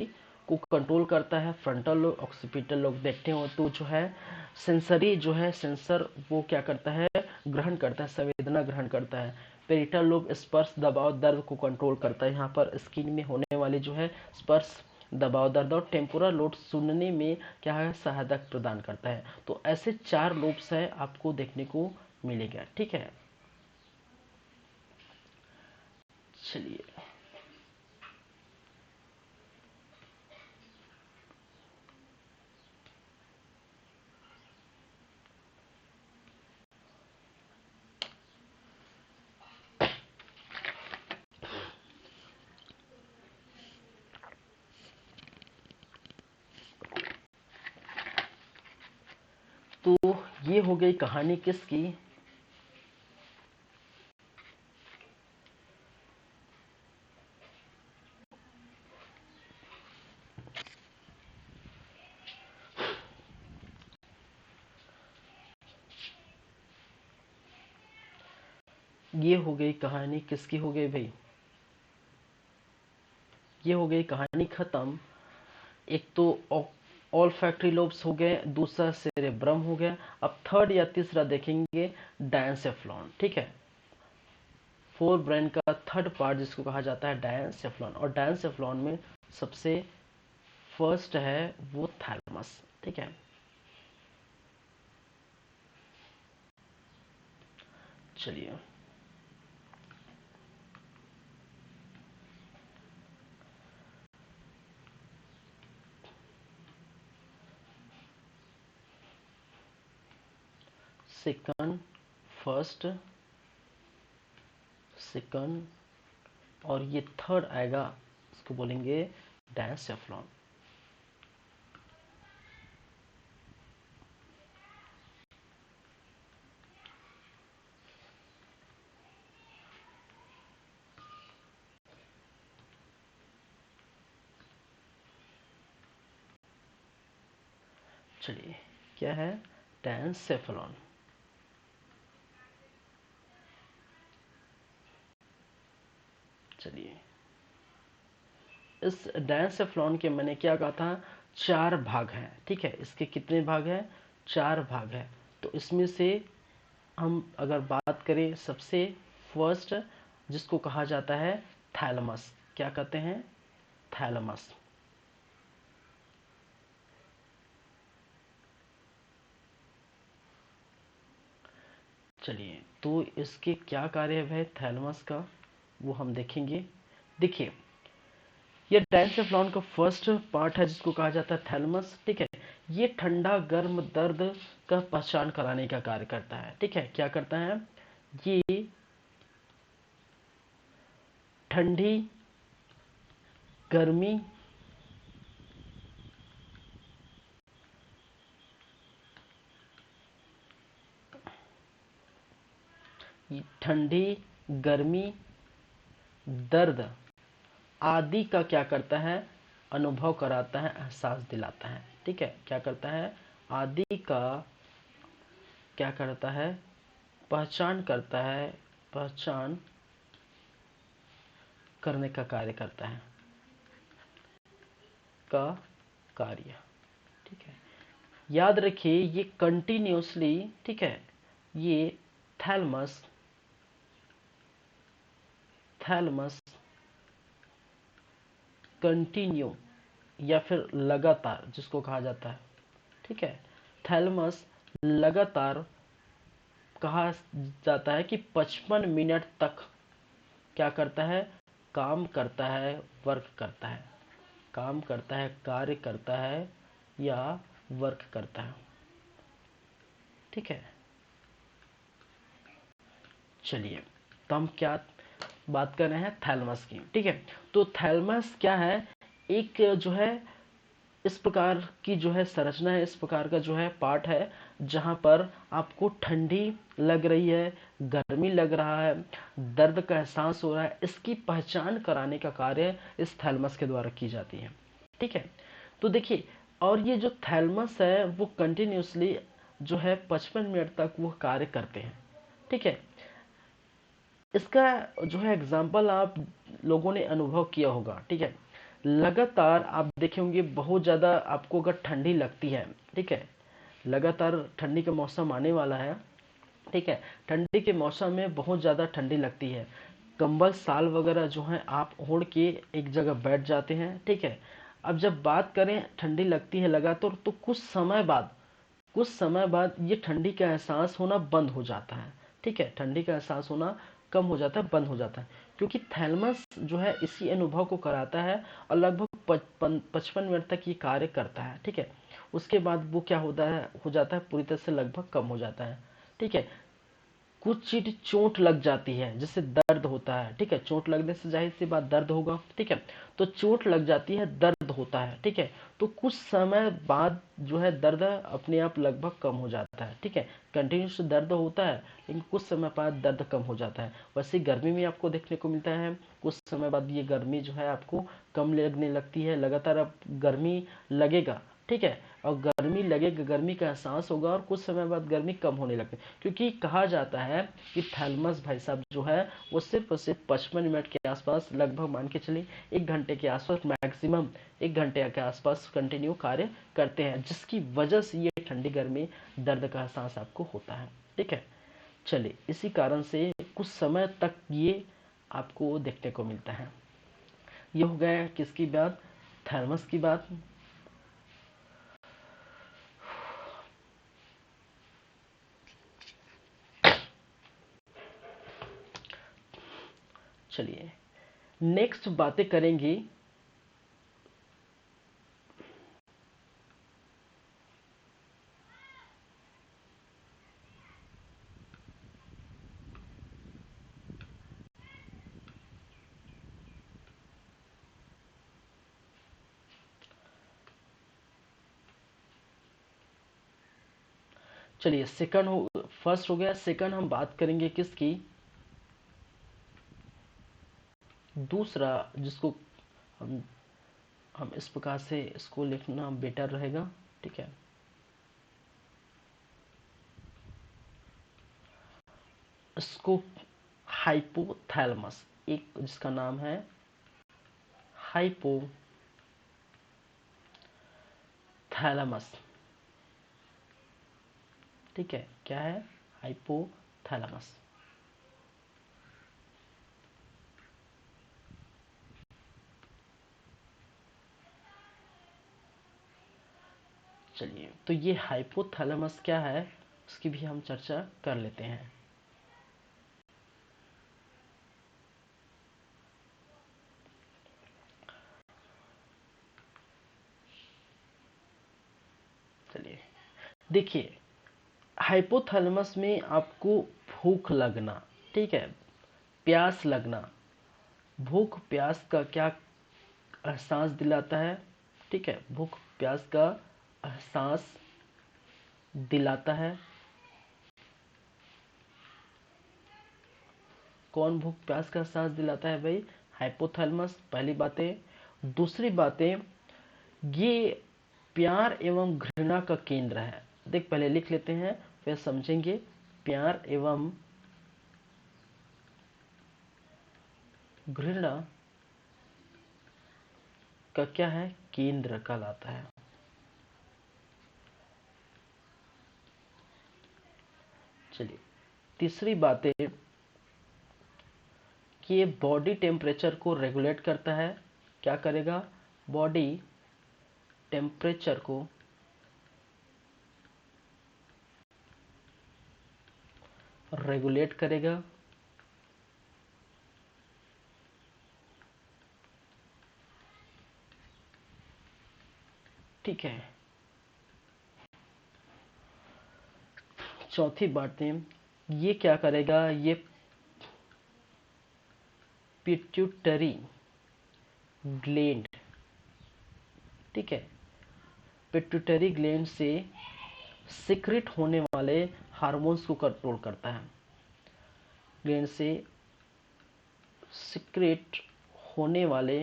को कंट्रोल करता है फ्रंटल लोब, ऑक्सीपिटल लोब। देखते हो तो जो है सेंसरी जो है सेंसर वो क्या करता है, ग्रहण करता है, संवेदना ग्रहण करता है। पेरिटल लोब स्पर्श दबाव दर्द को कंट्रोल करता है, यहाँ पर स्किन में होने वाली जो है स्पर्श दबाव दर्द। और टेम्पोरल लोब सुनने में क्या है, सहायता प्रदान करता है। तो ऐसे 4 लोब्स है आपको देखने को मिलेगा, ठीक है। चलिए, तो ये हो गई कहानी किसकी, ये हो गई कहानी किसकी हो गई भाई, ये हो गई कहानी खत्म। एक तो ऑल फैक्ट्री लोब्स हो गए, दूसरा सेरेब्रम हो गया। अब थर्ड या तीसरा देखेंगे डायंसेफ्लॉन, ठीक है। फोर ब्रेन का थर्ड पार्ट जिसको कहा जाता है डायंसेफ्लॉन, और डायंसेफ्लॉन में सबसे फर्स्ट है वो थैलेमस, ठीक है। चलिए, सेकंड, फर्स्ट, सेकंड, और ये थर्ड आएगा, इसको बोलेंगे डायंसेफ्लॉन। चलिए, क्या है, डायंसेफ्लॉन। चलिए, इस डायंसेफ्लॉन के मैंने क्या कहा था, 4 भाग हैं, ठीक है। इसके कितने भाग हैं, 4 भाग हैं। तो इसमें से हम अगर बात करें सबसे फर्स्ट, जिसको कहा जाता है थैलेमस, क्या कहते हैं, थैलेमस। चलिए, तो इसके क्या कार्य है थैलेमस का, वो हम देखेंगे। देखिए, ये डायंसेफ्लॉन का फर्स्ट पार्ट है जिसको कहा जाता है थैलेमस, ठीक है। ये ठंडा गर्म दर्द का पहचान कराने का कार्य करता है, ठीक है। क्या करता है, ये ठंडी, गर्मी, ठंडी, गर्मी, दर्द आदि का क्या करता है, अनुभव कराता है, एहसास दिलाता है, ठीक है। क्या करता है, आदि का क्या करता है, पहचान करता है, पहचान करने का कार्य करता है, का कार्य, ठीक है। याद रखिए ये कंटिन्यूसली, ठीक है, ये थैलमस, थैलमस कंटिन्यू या फिर लगातार जिसको कहा जाता है, ठीक है। थैलमस लगातार कहा जाता है कि 55 मिनट तक क्या करता है, काम करता है, वर्क करता है, काम करता है, कार्य करता है या वर्क करता है, ठीक है। चलिए, तो हम क्या बात कर रहे हैं, थैलमस की, ठीक है। तो थैलमस क्या है, एक जो है इस प्रकार की जो है संरचना है, इस प्रकार का जो है पार्ट है, जहां पर आपको ठंडी लग रही है, गर्मी लग रहा है, दर्द का एहसास हो रहा है, इसकी पहचान कराने का कार्य इस थैलमस के द्वारा की जाती है, ठीक है। तो देखिए, और ये जो थैलमस है वो कंटिन्यूसली जो है 55 मिनट तक वो कार्य करते हैं, ठीक है। इसका जो है एग्जाम्पल आप लोगों ने अनुभव किया होगा, ठीक है। लगातार आप देखे होंगे बहुत ज़्यादा आपको अगर ठंडी लगती है, ठीक है, लगातार ठंडी का मौसम आने वाला है, ठीक है, ठंडी के मौसम में बहुत ज़्यादा ठंडी लगती है, कंबल साल वगैरह जो है आप ओढ़ के एक जगह बैठ जाते हैं, ठीक है। अब जब बात करें ठंडी लगती है लगातार, तो कुछ समय बाद ये ठंडी का एहसास होना बंद हो जाता है, ठीक है, ठंडी का एहसास होना कम हो जाता है, बंद हो जाता है, क्योंकि थैलमस जो है इसी अनुभव को कराता है और लगभग 55 मिनट तक ये कार्य करता है, ठीक है। उसके बाद वो क्या हो जाता है पूरी तरह से लगभग कम हो जाता है, ठीक है। कुछ चीज चोट लग जाती है जिससे दर्द होता है, ठीक है, चोट लगने से जाहिर सी बात दर्द होगा, ठीक है। तो चोट लग जाती है, दर्द होता है, ठीक है। तो कुछ समय बाद जो है दर्द अपने आप लगभग कम हो जाता है, ठीक है। कंटिन्यूस दर्द होता है लेकिन कुछ समय बाद दर्द कम हो जाता है। वैसे गर्मी में आपको देखने को मिलता है, कुछ समय बाद ये गर्मी जो है आपको कम लगने लगती है, लगातार अब गर्मी लगेगा, ठीक है। और गर्मी लगेगा, गर्मी का एहसास होगा और कुछ समय बाद गर्मी कम होने लगती है, क्योंकि कहा जाता है कि थैलमस भाई साहब जो है वो सिर्फ और सिर्फ 55 मिनट के आसपास, लगभग मान के चलिए 1 घंटे के आसपास, मैक्सिमम 1 घंटे के आसपास कंटिन्यू कार्य करते हैं, जिसकी वजह से ये ठंडी गर्मी दर्द का एहसास आपको होता है, ठीक है। चलिए, इसी कारण से कुछ समय तक ये आपको देखने को मिलता है। ये हो गया किसकी बात, थर्मस की बात। चलिए नेक्स्ट बातें करेंगे। चलिए सेकंड हो, फर्स्ट हो गया, सेकंड हम बात करेंगे किसकी, दूसरा, जिसको हम हम इस प्रकार से इसको लिखना बेटर रहेगा, ठीक है। इसको हाइपोथैलेमस, एक जिसका नाम है हाइपोथैलेमस, ठीक है, क्या है, हाइपोथैलेमस। चलिए, तो ये हाइपोथैलेमस क्या है उसकी भी हम चर्चा कर लेते हैं। चलिए देखिए, हाइपोथैलेमस में आपको भूख लगना, ठीक है, प्यास लगना, भूख प्यास का क्या एहसास दिलाता है, ठीक है, भूख प्यास का एहसास दिलाता है। कौन भूख प्यास का एहसास दिलाता है भाई, हाइपोथैलेमस, पहली बातें। दूसरी बातें, ये प्यार एवं घृणा का केंद्र है। देख, पहले लिख लेते हैं फिर समझेंगे। प्यार एवं घृणा का क्या है, केंद्र कहलाता है। चलिए, तीसरी बात है कि ये बॉडी टेम्परेचर को रेगुलेट करता है। क्या करेगा, बॉडी टेम्परेचर को रेगुलेट करेगा। ठीक है, चौथी बातें, ये क्या करेगा, ये पिट्यूटरी ग्लैंड, ठीक है, पिट्यूटरी ग्लैंड से सिक्रेट होने वाले हार्मोन्स को कंट्रोल करता है। ग्लैंड से सिक्रेट होने वाले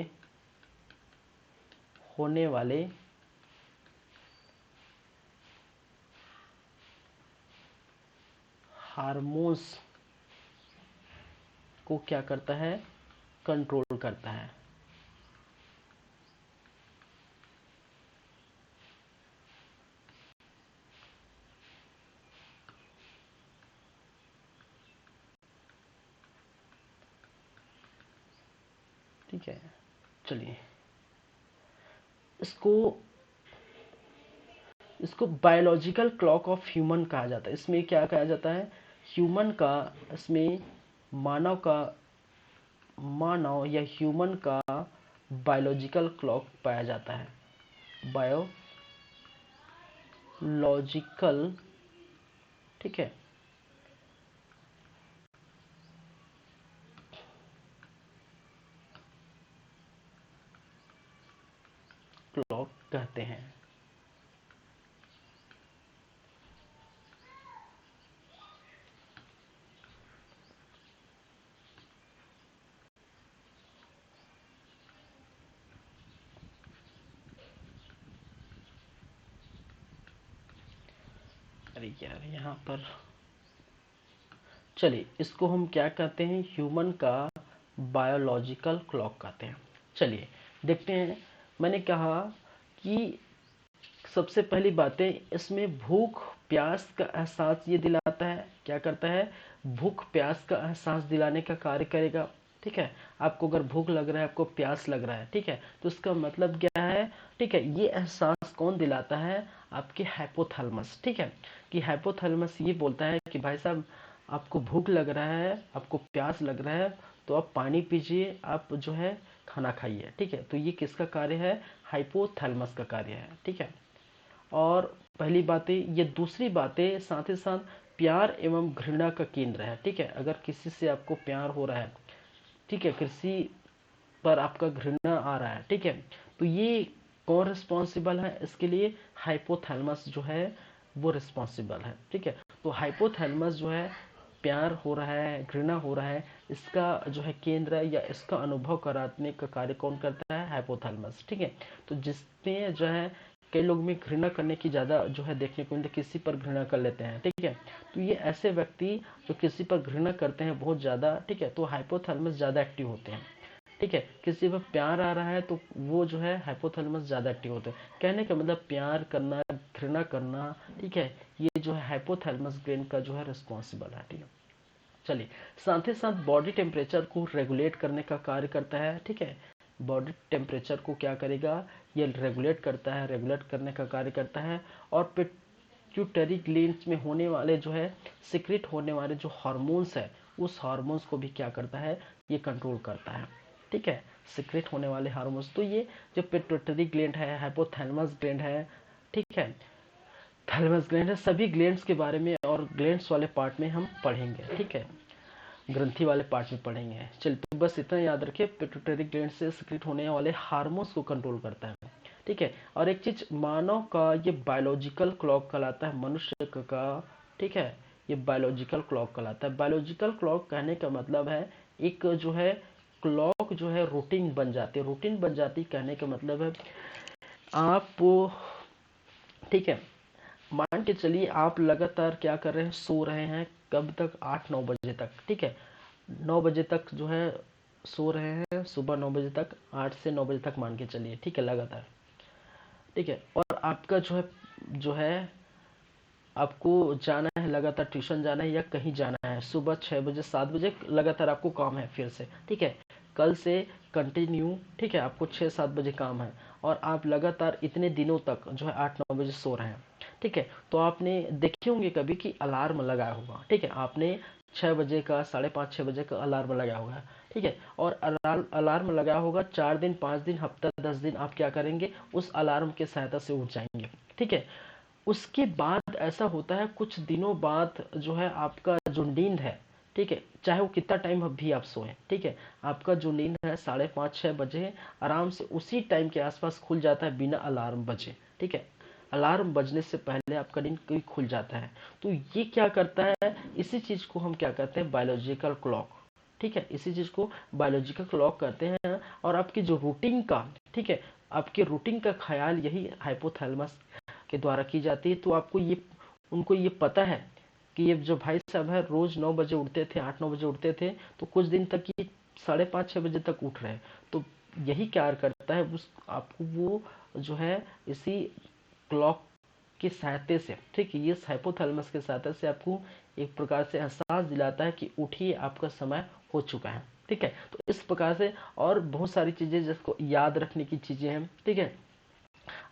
होने वाले हार्मोन्स को क्या करता है, कंट्रोल करता है। ठीक है, चलिए इसको इसको बायोलॉजिकल क्लॉक ऑफ ह्यूमन कहा जाता है। इसमें क्या कहा जाता है, ह्यूमन का, इसमें मानव का, मानव या ह्यूमन का बायोलॉजिकल क्लॉक पाया जाता है। बायोलॉजिकल, ठीक है, क्लॉक कहते हैं। अरे यार यहाँ पर, चलिए इसको हम क्या कहते हैं, ह्यूमन का बायोलॉजिकल क्लॉक कहते हैं। चलिए देखते हैं। मैंने कहा कि सबसे पहली बातें, इसमें भूख प्यास का एहसास ये दिलाता है। क्या करता है, भूख प्यास का एहसास दिलाने का कार्य करेगा। ठीक है, आपको अगर भूख लग रहा है, आपको प्यास लग रहा है, ठीक है, तो इसका मतलब क्या है, ठीक है, ये एहसास कौन दिलाता है, आपके हाइपोथैलेमस। ठीक है, कि हाइपोथैलेमस ये बोलता है कि भाई साहब आपको भूख लग रहा है, आपको प्यास लग रहा है, तो आप पानी पीजिए, आप जो है खाना खाइए। ठीक है, तो ये किसका कार्य है, हाइपोथैलेमस का कार्य है। ठीक है, और पहली बातें ये, दूसरी बातें साथ ही साथ प्यार एवं घृणा का केंद्र है। ठीक है, अगर किसी से आपको प्यार हो रहा है, ठीक है, किसी पर आपका घृणा आ रहा है, ठीक है, तो ये कौन रिस्पॉन्सिबल है इसके लिए, हाइपोथैलेमस जो है वो रिस्पॉन्सिबल है। ठीक है, तो हाइपोथैलेमस जो है, प्यार हो रहा है, घृणा हो रहा है, इसका जो है केंद्र है या इसका अनुभव कराने का कार्य कौन करता है, हाइपोथैलेमस। ठीक है, तो जिसमें जो है कई लोग में घृणा करने की ज़्यादा जो है देखने को मिलता है, किसी पर घृणा कर लेते हैं। ठीक है, तो ये ऐसे व्यक्ति जो किसी पर घृणा करते हैं बहुत ज़्यादा, ठीक है, तो हाइपोथैलेमस ज़्यादा एक्टिव होते हैं। ठीक है, किसी पर प्यार आ रहा है तो वो जो है हाइपोथैलेमस ज़्यादा एक्टिव होते हैं। कहने का मतलब प्यार करना, घृणा करना, ठीक है, ये जो है हाइपोथैलेमस ग्लैंड का जो है रिस्पॉन्सिबल है। ठीक है, चलिए साथ ही साथ बॉडी टेम्परेचर को रेगुलेट करने का कार्य करता है। ठीक है, बॉडी टेम्परेचर को क्या करेगा, ये रेगुलेट करता है, रेगुलेट करने का कार्य करता है। और पिट्यूटरी ग्लैंड्स में होने वाले जो है सिक्रेट होने वाले जो हार्मोन्स है, उस हार्मोन्स को भी क्या करता है, ये कंट्रोल करता है। ठीक है, सिक्रेट होने वाले हार्मोन्स, तो ये जो पिट्यूटरी ग्लैंड है, हाइपोथैलेमस ग्लैंड है, ठीक है, थैलेमस ग्लैंड है, सभी ग्लैंड्स के बारे में और ग्लैंड्स वाले पार्ट में हम पढ़ेंगे। ठीक है, ग्रंथि वाले पार्ट में पढ़ेंगे। चलिए तो बस इतना याद रखिए, पिट्यूटरी ग्लैंड से सिक्रेट होने वाले हार्मोन्स को कंट्रोल करता है। ठीक है, और एक चीज, मानव का ये बायोलॉजिकल क्लॉक कहलाता है, मनुष्य का, ठीक है, ये बायोलॉजिकल क्लॉक कहलाता है। बायोलॉजिकल क्लॉक कहने का मतलब है एक जो है क्लॉक जो है रूटीन बन जाती है, रूटीन बन जाती कहने का मतलब है आप, ठीक है, मान के चलिए आप लगातार क्या कर रहे हैं, सो रहे हैं, कब तक, 8-9 बजे तक। ठीक है, 9 बजे तक जो है सो रहे हैं, सुबह 9 बजे तक, 8 से 9 बजे तक मान के चलिए। ठीक है, लगातार। ठीक है, और आपका जो है आपको जाना है, लगातार ट्यूशन जाना है या कहीं जाना है, सुबह 6 बजे 7 बजे लगातार आपको काम है फिर से। ठीक है, कल से कंटिन्यू, ठीक है, आपको 6-7 बजे काम है, और आप लगातार इतने दिनों तक जो है 8-9 बजे सो रहे हैं। ठीक है, तो आपने देखे होंगे कभी कि अलार्म लगाया होगा। ठीक है, आपने 6 बजे का, 5:30-6 बजे का अलार्म लगाया होगा। ठीक है, और अलार्म लगाया होगा, 4 दिन 5 दिन हफ्ता 10 दिन आप क्या करेंगे, उस अलार्म की सहायता से उठ जाएंगे। ठीक है, उसके बाद ऐसा होता है, कुछ दिनों बाद जो है आपका जो नींद है, ठीक है, चाहे वो कितना टाइम भी आप सोएं, ठीक है, आपका जो नींद है 5:30-6 बजे आराम से उसी टाइम के आसपास खुल जाता है बिना अलार्म बजे। ठीक है, अलार्म बजने से पहले आपका नींद कोई खुल जाता है। तो ये क्या करता है, इसी चीज को हम क्या कहते हैं, बायोलॉजिकल क्लॉक। ठीक है, इसी चीज को बायोलॉजिकल क्लॉक कहते हैं। और आपकी जो रूटीन का, ठीक है, आपके रूटीन का ख्याल यही हाइपोथैलेमस के द्वारा की जाती है। तो आपको ये, उनको ये पता है कि ये जो भाई साहब है रोज 9 बजे उठते थे, 8-9 बजे उठते थे, तो कुछ दिन तक ये 5:30-6 बजे तक उठ रहे हैं। तो यही क्या करता है, उस आपको वो जो है इसी क्लॉक की सहायता से, ठीक है, ये हाइपोथैलेमस के सहायता से आपको एक प्रकार से एहसास दिलाता है कि उठिए, आपका समय हो चुका है। ठीक है, तो इस प्रकार से और बहुत सारी चीजें जिसको याद रखने की चीजें हैं। ठीक है,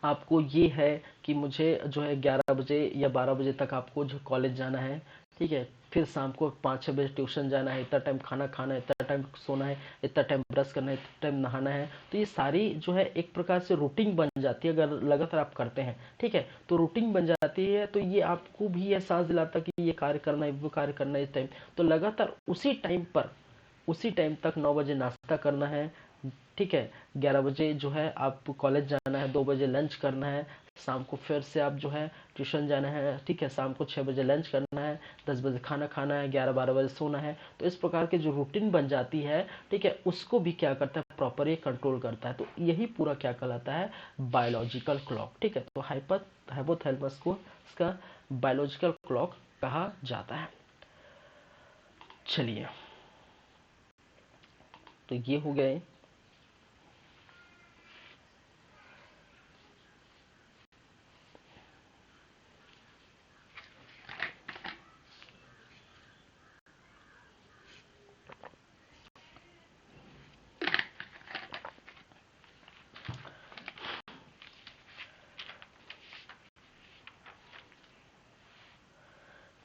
आपको ये है कि मुझे जो है 11 बजे या 12 बजे तक आपको जो कॉलेज जाना है। ठीक है, फिर शाम को 5-6 बजे ट्यूशन जाना है, इतना टाइम खाना खाना है, इतना टाइम सोना है, इतना टाइम ब्रश करना है, इतना टाइम नहाना है। तो ये सारी जो है एक प्रकार से रूटीन बन जाती है अगर लगातार आप करते हैं। ठीक है, तो रूटीन बन जाती है, तो ये आपको भी एहसास दिलाता है कि ये कार्य करना है, वो कार्य करना है इस टाइम। तो लगातार उसी टाइम पर, उसी टाइम तक 9 बजे नाश्ता करना है। ठीक है, 11 बजे जो है आप कॉलेज जाना है, 2 बजे लंच करना है, शाम को फिर से आप जो है ट्यूशन जाना है। ठीक है, शाम को 6 बजे लंच करना है, 10 बजे खाना खाना है, 11-12 बजे सोना है। तो इस प्रकार की जो रूटीन बन जाती है, ठीक है, उसको भी क्या करता है, प्रॉपर ये कंट्रोल करता है। तो यही पूरा क्या कहलाता है, बायोलॉजिकल क्लॉक। ठीक है, तो हाइपोथैलेमस को इसका बायोलॉजिकल क्लॉक कहा जाता है। चलिए, तो ये हो गए।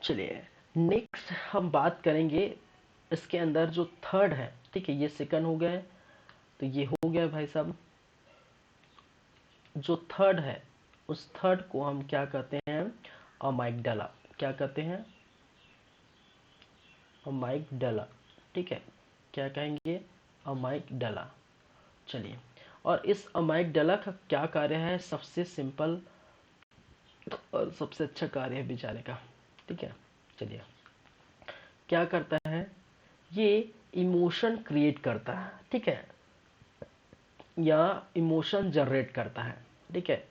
चलिए, नेक्स्ट हम बात करेंगे इसके अंदर जो थर्ड है। ठीक है, ये सेकंड हो गया है, तो ये हो गया भाई साहब। जो थर्ड है, उस थर्ड को हम क्या कहते हैं, अमाइगडाला। क्या कहते हैं, अमाइगडाला। ठीक है, क्या कहेंगे, अमाइगडाला। चलिए, और इस अमाइगडाला का क्या कार्य है, सबसे सिंपल और सबसे अच्छा कार्य है बेचारे का। ठीक है, चलिए, क्या करता है, ये इमोशन क्रिएट करता है। ठीक है, या इमोशन जनरेट करता है। ठीक है,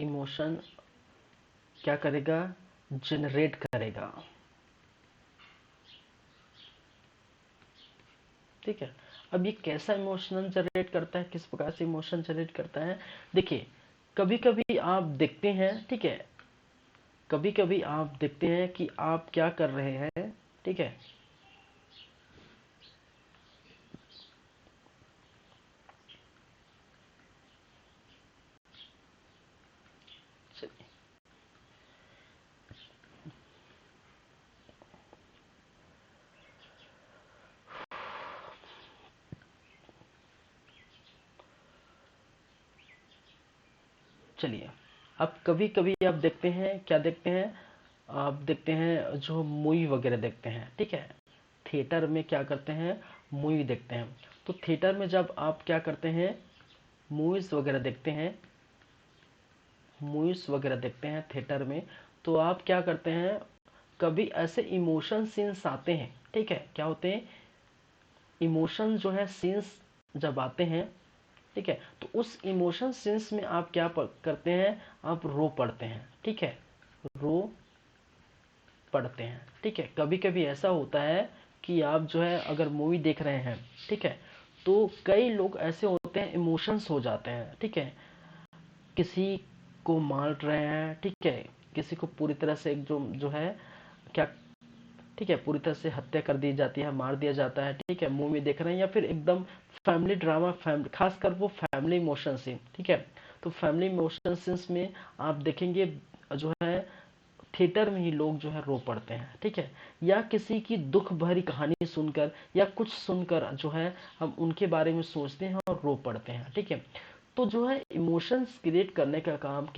इमोशन क्या करेगा, जनरेट करेगा। ठीक है, अब ये कैसा इमोशनल जनरेट करता है, किस प्रकार से इमोशन जनरेट करता है, देखिए, कभी कभी आप देखते हैं, ठीक है, कभी कभी आप देखते हैं कि आप क्या कर रहे हैं। ठीक है, चलिए, चलिए, अब कभी कभी आप देखते हैं, क्या देखते हैं, आप देखते हैं जो मूवी वगैरह देखते हैं। ठीक है, थिएटर में क्या करते हैं, मूवी देखते हैं। तो थिएटर में जब आप क्या करते हैं, मूवीज वगैरह देखते हैं, मूवीज वगैरह देखते हैं थिएटर में, तो आप क्या करते हैं, कभी ऐसे इमोशन सीन्स आते हैं। ठीक है, क्या होते हैं, इमोशन जो है सीन्स जब आते हैं, ठीक है, तो उस इमोशन सीन्स में आप क्या करते हैं, आप रो पड़ते हैं। ठीक है, रो पड़ते हैं। ठीक है, कभी कभी ऐसा होता है कि आप जो है अगर मूवी देख रहे हैं, ठीक है, तो कई लोग ऐसे होते हैं, इमोशंस हो जाते हैं। ठीक है, किसी को मार रहे हैं, ठीक है, किसी को पूरी तरह से जो जो है क्या, ठीक है, पूरी तरह से हत्या कर दी जाती है, मार दिया जाता है। ठीक है, मूवी देख रहे हैं, या फिर एकदम फैमिली ड्रामा, फैमिली, खासकर वो फैमिली इमोशन सीन। ठीक है, तो फैमिली इमोशन सीन्स में आप देखेंगे जो है थिएटर में ही लोग जो है रो पड़ते हैं। ठीक है, या किसी की दुख भरी कहानी सुनकर या कुछ सुनकर जो है हम उनके बारे में सोचते हैं और रो पड़ते हैं। ठीक है, तो जो है इमोशंस क्रिएट करने का काम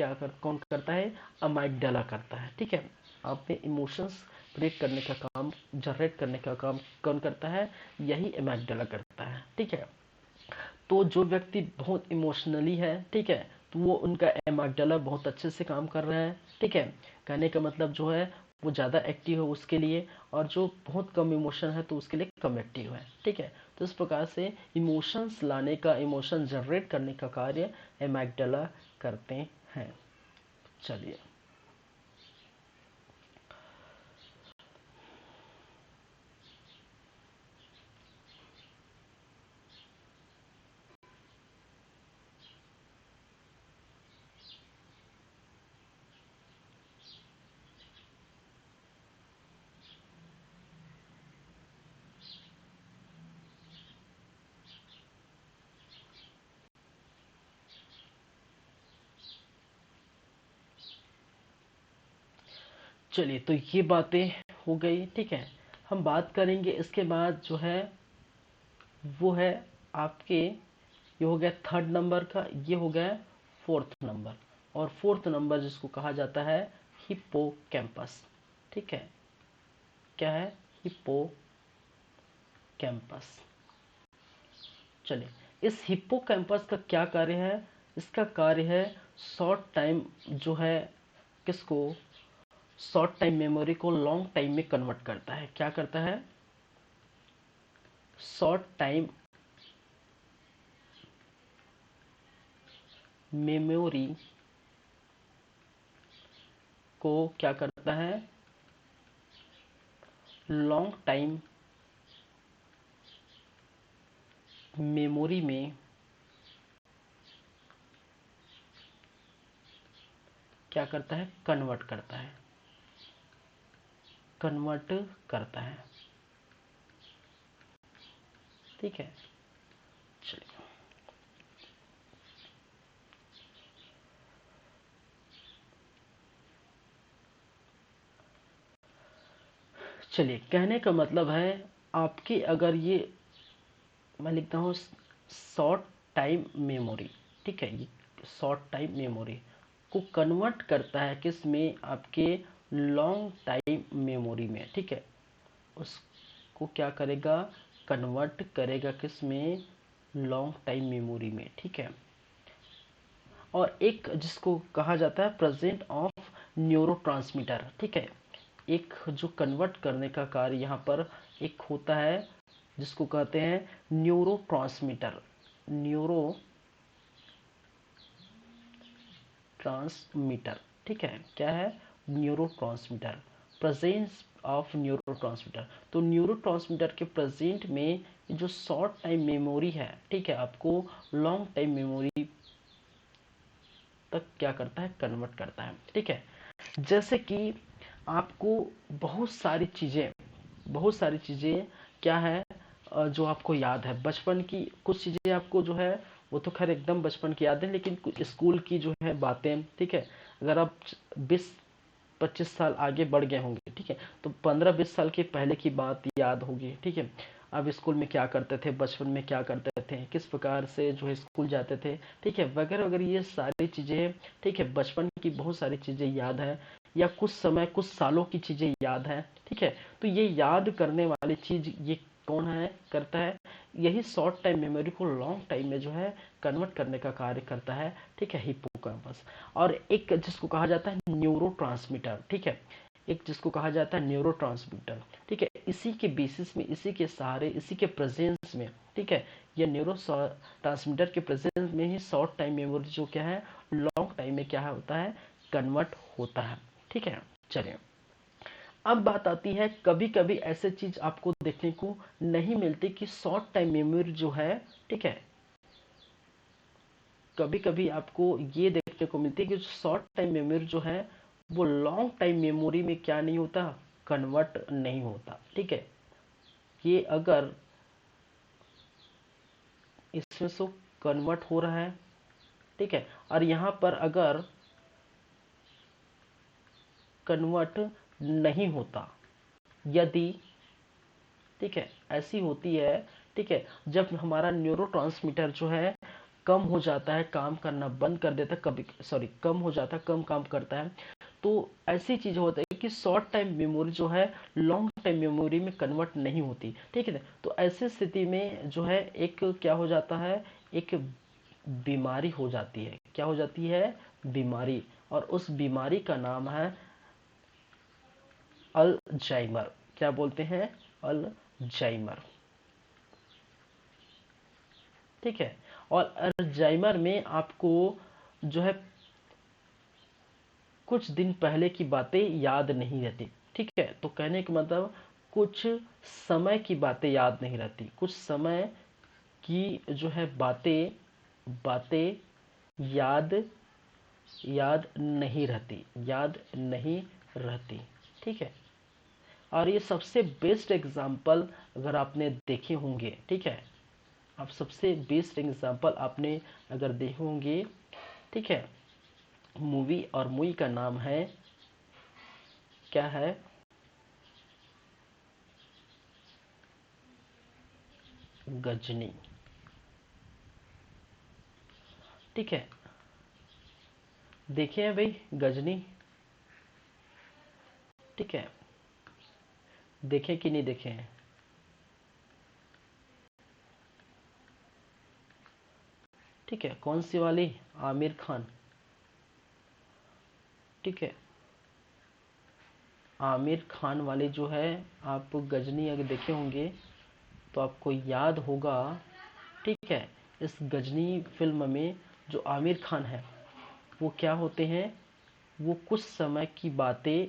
कौन करता है, अमाइगडाला करता है। ठीक है, आपने इमोशंस क्रिएट करने का काम, जनरेट करने का काम कौन करता है, यही अमाइगडाला करता है। ठीक है, तो जो व्यक्ति बहुत इमोशनली है, ठीक है, तो वो उनका अमाइगडाला बहुत अच्छे से काम कर रहा है। ठीक है, कहने का मतलब जो है वो ज़्यादा एक्टिव है उसके लिए, और जो बहुत कम इमोशन है तो उसके लिए कम एक्टिव है। ठीक है, तो इस प्रकार से इमोशंस लाने का, इमोशन जनरेट करने का कार्य एमाइगडाला करते हैं। चलिए, चलिए तो ये बातें हो गई। ठीक है, हम बात करेंगे इसके बाद जो है वो है आपके, ये हो गया थर्ड नंबर का, ये हो गया फोर्थ नंबर। और फोर्थ नंबर जिसको कहा जाता है हिप्पोकैम्पस। ठीक है, क्या है? हिप्पोकैम्पस। चलिए, इस हिप्पोकैम्पस का क्या कार्य है? इसका कार्य है शॉर्ट टाइम जो है, किसको? शॉर्ट टाइम मेमोरी को लॉन्ग टाइम में कन्वर्ट करता है। क्या करता है? शॉर्ट टाइम मेमोरी को क्या करता है? लॉन्ग टाइम मेमोरी में क्या करता है? कन्वर्ट करता है, कन्वर्ट करता है। ठीक है, चलिए, चलिए कहने का मतलब है आपकी, अगर ये मैं लिखता हूँ शॉर्ट टाइम मेमोरी। ठीक है, ये शॉर्ट टाइम मेमोरी को कन्वर्ट करता है किस में? आपके लॉन्ग टाइम मेमोरी में। ठीक है, उसको क्या करेगा? कन्वर्ट करेगा किस में? लॉन्ग टाइम मेमोरी में। ठीक है, और एक जिसको कहा जाता है प्रेजेंट ऑफ न्यूरोट्रांसमीटर। ठीक है, एक जो कन्वर्ट करने का कार्य यहाँ पर एक होता है जिसको कहते हैं न्यूरो ट्रांसमीटर। ठीक है, क्या है? Neuro presence of neuro. तो न्यूरो के प्रेजेंट में जो शॉर्ट टाइम मेमोरी है, ठीक है, आपको लॉन्ग टाइम मेमोरी तक क्या करता है? कन्वर्ट करता है। ठीक है, जैसे कि आपको बहुत सारी चीज़ें क्या है, जो आपको याद है बचपन की, कुछ चीज़ें आपको जो है वो तो खैर एकदम बचपन की याद है, लेकिन कुछ स्कूल की जो है बातें। ठीक है, अगर आप 20-25 साल आगे बढ़ गए होंगे, ठीक है, तो 15-20 साल के पहले की बात याद होगी। ठीक है, आप स्कूल में क्या करते थे, बचपन में क्या करते थे, किस प्रकार से जो है स्कूल जाते थे, ठीक है, वगैरह वगैरह, ये सारी चीज़ें। ठीक है, बचपन की बहुत सारी चीज़ें याद है, या कुछ समय कुछ सालों की चीज़ें याद है। ठीक है, तो ये याद करने वाली चीज़ ये कौन है करता है? यही शॉर्ट टाइम मेमोरी को लॉन्ग टाइम में जो है कन्वर्ट करने का कार्य करता है। ठीक है, हिप्पोकैम्पस। और एक जिसको कहा जाता है न्यूरो ठीक है, एक जिसको कहा जाता है न्यूरो। ठीक है, इसी के बेसिस में, इसी के सहारे, इसी के प्रेजेंस में, ठीक है, ये न्यूरो के प्रेजेंस में ही शॉर्ट टाइम मेमोरी जो क्या है लॉन्ग टाइम में क्या होता है? कन्वर्ट होता है। ठीक है, चलिए, अब बात आती है, कभी कभी ऐसे चीज आपको देखने को नहीं मिलती कि शॉर्ट टाइम मेमोरी जो है, ठीक है, कभी कभी आपको ये देखने को मिलती है कि शॉर्ट टाइम मेमोरी जो है वो लॉन्ग टाइम मेमोरी में क्या नहीं होता? कन्वर्ट नहीं होता। ठीक है, ये अगर इसमें से कन्वर्ट हो रहा है, ठीक है, और यहाँ पर अगर कन्वर्ट नहीं होता, यदि, ठीक है, ऐसी होती है, ठीक है, जब हमारा न्यूरो जो है कम हो जाता है, काम करना बंद कर देता है, कभी सॉरी कम हो जाता है, कम काम करता है, तो ऐसी चीज होता है कि शॉर्ट टाइम मेमोरी जो है लॉन्ग टाइम मेमोरी में कन्वर्ट नहीं होती। ठीक है, तो ऐसी स्थिति में जो है एक क्या हो जाता है? एक बीमारी हो जाती है। क्या हो जाती है? बीमारी। और उस बीमारी का नाम है अल्जाइमर, क्या बोलते हैं? अल्जाइमर, ठीक है। और अल्जाइमर में आपको जो है कुछ दिन पहले की बातें याद नहीं रहती, ठीक है। तो कहने का मतलब कुछ समय की बातें याद नहीं रहती, कुछ समय की जो है बातें बातें याद याद नहीं रहती, याद नहीं रहती, ठीक है। और ये सबसे बेस्ट एग्जाम्पल अगर आपने देखे होंगे, ठीक है, आप सबसे बेस्ट एग्जाम्पल आपने अगर देखे होंगे, ठीक है, मूवी, और मूवी का नाम है, क्या है? गजनी, ठीक है। देखे हैं भाई गजनी, ठीक है, देखे कि नहीं देखे हैं? ठीक है, कौन सी वाली? आमिर खान, ठीक है, आमिर खान वाली जो है, आप गजनी अगर देखे होंगे तो आपको याद होगा, ठीक है। इस गजनी फिल्म में जो आमिर खान है वो क्या होते हैं, वो कुछ समय की बातें,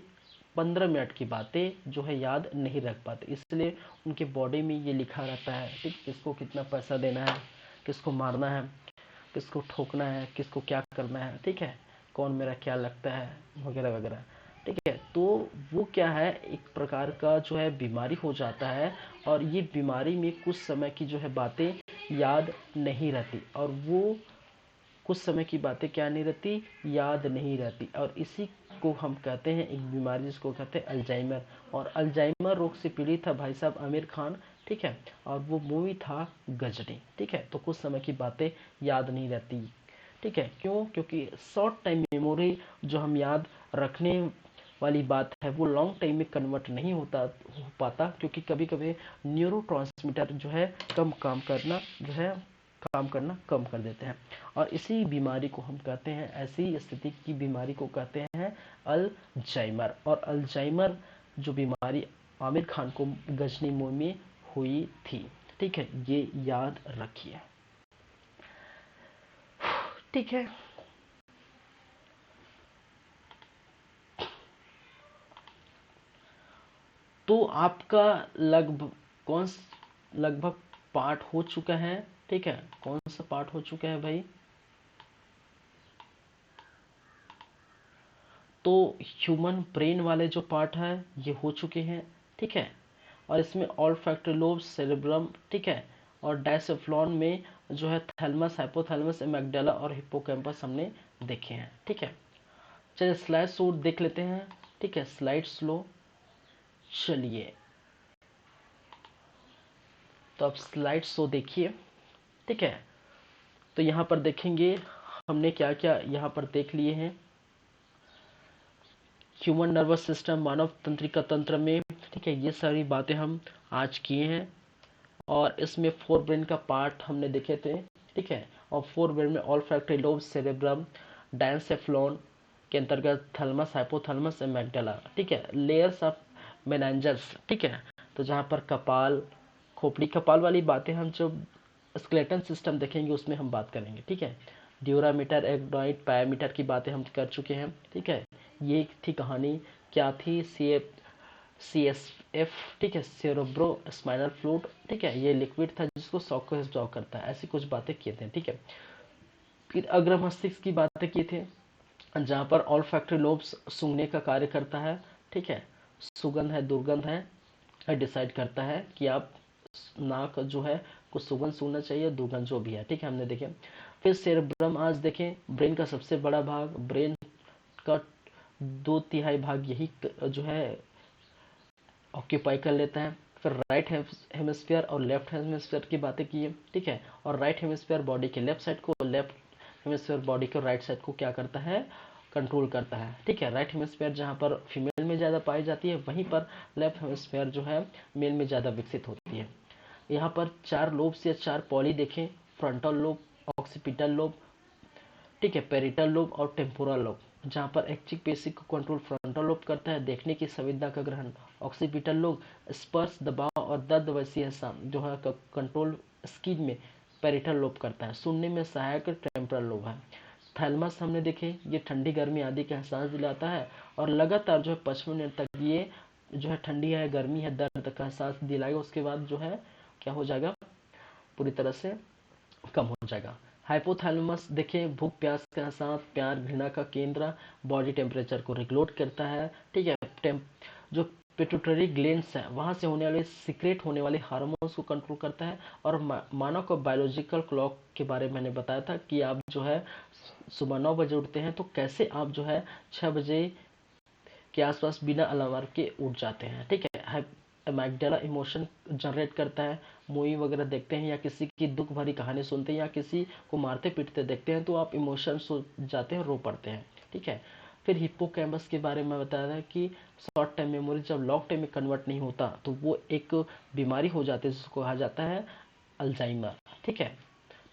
15 मिनट की बातें जो है याद नहीं रख पाते, इसलिए उनके बॉडी में ये लिखा रहता है, ठीक, किसको कितना पैसा देना है, किसको मारना है, किसको ठोकना है, किसको क्या करना है, ठीक है, कौन मेरा क्या लगता है, वगैरह वगैरह, ठीक है। तो वो क्या है, एक प्रकार का जो है बीमारी हो जाता है, और ये बीमारी में कुछ समय की जो है बातें याद नहीं रहती, और वो कुछ समय की बातें क्या नहीं रहती, याद नहीं रहती, और इसी को हम कहते हैं एक बीमारी, जिसको कहते हैं अल्जाइमर। और अल्जाइमर रोग से पीड़ित था भाई साहब आमिर खान, ठीक है, और वो मूवी था गजनी, ठीक है। तो कुछ समय की बातें याद नहीं रहती, ठीक है, क्यों? क्योंकि शॉर्ट टाइम मेमोरी जो हम याद रखने वाली बात है वो लॉन्ग टाइम में कन्वर्ट नहीं हो पाता, क्योंकि कभी कभी न्यूरो जो है कम काम करना जो है काम करना कम कर देते हैं, और इसी बीमारी को हम कहते हैं, ऐसी स्थिति की बीमारी को कहते हैं अल्जाइमर। और अल्जाइमर जो बीमारी आमिर खान को गजनी मूवी में हुई थी, ठीक है, ये याद रखिए, ठीक है। तो आपका लगभग कौन लगभग पार्ट हो चुका है, ठीक है, कौन सा पार्ट हो चुका है भाई? तो ह्यूमन ब्रेन वाले जो पार्ट है ये हो चुके हैं, ठीक है। और इसमें ऑल्फैक्टरी लोब, सेरेब्रम, ठीक है, और डायसेफ्लॉन में जो है थैलमस, हाइपोथैलेमस, एमिग्डाला और हिप्पोकैम्पस हमने देखे हैं, ठीक है। चलिए स्लाइड शो देख लेते हैं, ठीक है, स्लाइड स्लो, चलिए। तो आप स्लाइड शो देखिए, ठीक है। तो यहाँ पर देखेंगे हमने क्या क्या यहाँ पर देख लिए हैं। ह्यूमन नर्वस सिस्टम, मानव तंत्रिका तंत्र में, ठीक है, ये सारी बातें हम आज किए हैं। और इसमें फोर ब्रेन का पार्ट हमने देखे थे, ठीक है। और फोर ब्रेन में ऑल्फैक्टरी लोब, सेरेब्रम, डायसेफ्लॉन के अंतर्गत थैलमस, हाइपोथैलेमस, एमिग्डाला, ठीक है, लेयर्स ऑफ मेनांजर्स, ठीक है। तो जहाँ पर कपाल, खोपड़ी, कपाल वाली बातें हम जब स्केलेटन सिस्टम देखेंगे उसमें हम बात करेंगे, ठीक है। ड्यूरामीटर, एग्नोइड, पायामीटर की बातें हम कर चुके हैं, ठीक है। ये थी कहानी, क्या थी? CSF, ठीक है, सेरेब्रो स्पाइनल फ्लूइड, ठीक है, ये लिक्विड था जिसको शॉक को एब्जॉर्ब करता है, ऐसी कुछ बातें किए थे, ठीक है। फिर अग्र मस्तिष्क की बातें किए थे, जहाँ पर ऑल्फैक्टरी लोब्स सूंघने का कार्य करता है, ठीक है, सुगंध है दुर्गंध है डिसाइड करता है कि आप नाक जो है कुछ सुगंध सूंघना चाहिए, दुर्गंध जो भी है, ठीक है, हमने देखे। फिर सेरेब्रम आज देखें, ब्रेन का सबसे बड़ा भाग, ब्रेन का 2/3 भाग यही जो है ऑक्यूपाई कर लेता है। फिर राइट हेमिस्फीयर और लेफ्ट हेमिस्फीयर की बातें की है, ठीक है। और राइट हेमिस्फीयर बॉडी के लेफ्ट साइड को, लेफ्ट हेमिस्फीयर बॉडी के राइट साइड को क्या करता है? कंट्रोल करता है, ठीक है। राइट हेमिस्फीयर जहाँ पर फीमेल में ज़्यादा पाई जाती है, वहीं पर लेफ्ट हेमिस्फीयर जो है मेल में ज़्यादा विकसित होती है। यहाँ पर 4 लोब्स या 4 पॉली देखें, फ्रंटल लोब, ऑक्सीपिटल लोब, ठीक है, पेरिटल लोब और टेम्पोरल लोब, जहाँ पर ऐच्छिक पेशी को कंट्रोल फ्रंटल लोब करता है, देखने की संवेदना का ग्रहण ऑक्सीपिटल लोब, स्पर्श दबाव और दर्द वैसी जो है कंट्रोल स्किन में पैरिटल लोब करता है, सुनने में सहायक टेम्परल लोब है। थैलमस हमने देखे, ये ठंडी गर्मी आदि का एहसास दिलाता है और लगातार जो है 55 मिनट तक ये जो है ठंडी है गर्मी है दर्द का एहसास दिलाएगा, उसके बाद जो है क्या हो जाएगा, पूरी तरह से कम हो जाएगा। हाइपोथैलेमस देखें, भूख प्यास का एहसास, प्यार घृणा का केंद्र, बॉडी टेम्परेचर को रेगुलेट करता है, ठीक है। जो पिट्यूटरी ग्लैंड्स है वहां से होने वाले सीक्रेट होने वाले हार्मोन्स को कंट्रोल करता है। और मानव को बायोलॉजिकल क्लॉक के बारे में मैंने बताया था कि आप जो है सुबह 9 बजे उठते हैं तो कैसे आप जो है 6 बजे के आसपास बिना अलार्म के उठ जाते हैं, ठीक है। एमाइगडाला इमोशन जनरेट करता है, मूवी वगैरह देखते हैं या किसी की दुख भरी कहानी सुनते हैं या किसी को मारते पीटते देखते हैं तो आप इमोशंस हो जाते हैं, रो पड़ते हैं, ठीक है। फिर हिप्पोकैम्पस के बारे में बताया था कि शॉर्ट टाइम मेमोरी जब लॉन्ग टाइम में कन्वर्ट नहीं होता तो वो एक बीमारी हो जाती है जिसको कहा जाता है अल्जाइमर, ठीक है।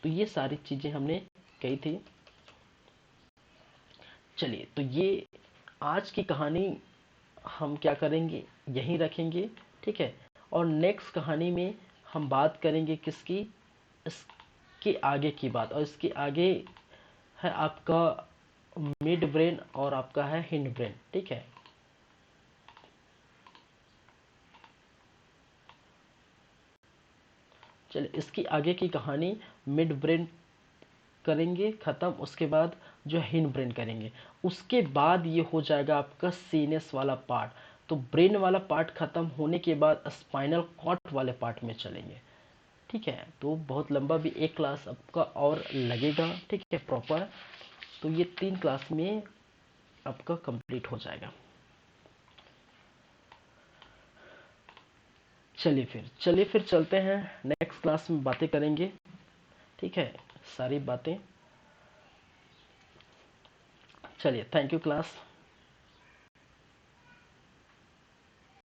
तो ये सारी चीजें हमने कही थी। चलिए, तो ये आज की कहानी हम क्या करेंगे, यहीं रखेंगे, ठीक है। और नेक्स्ट कहानी में हम बात करेंगे किसकी, इसके आगे की बात, और इसके आगे है आपका मिड ब्रेन और आपका है हिंड ब्रेन, ठीक है। चलिए, इसकी आगे की कहानी मिड ब्रेन करेंगे खत्म, उसके बाद जो हिंड ब्रेन करेंगे, उसके बाद ये हो जाएगा आपका सीनेस वाला पार्ट। तो ब्रेन वाला पार्ट खत्म होने के बाद स्पाइनल कॉर्ड वाले पार्ट में चलेंगे, ठीक है। तो बहुत लंबा भी एक क्लास आपका और लगेगा, ठीक है, प्रॉपर। तो ये 3 क्लास में आपका कंप्लीट हो जाएगा। चलिए फिर चलते हैं, नेक्स्ट क्लास में बातें करेंगे, ठीक है, सारी बातें। चलिए, थैंक यू क्लास।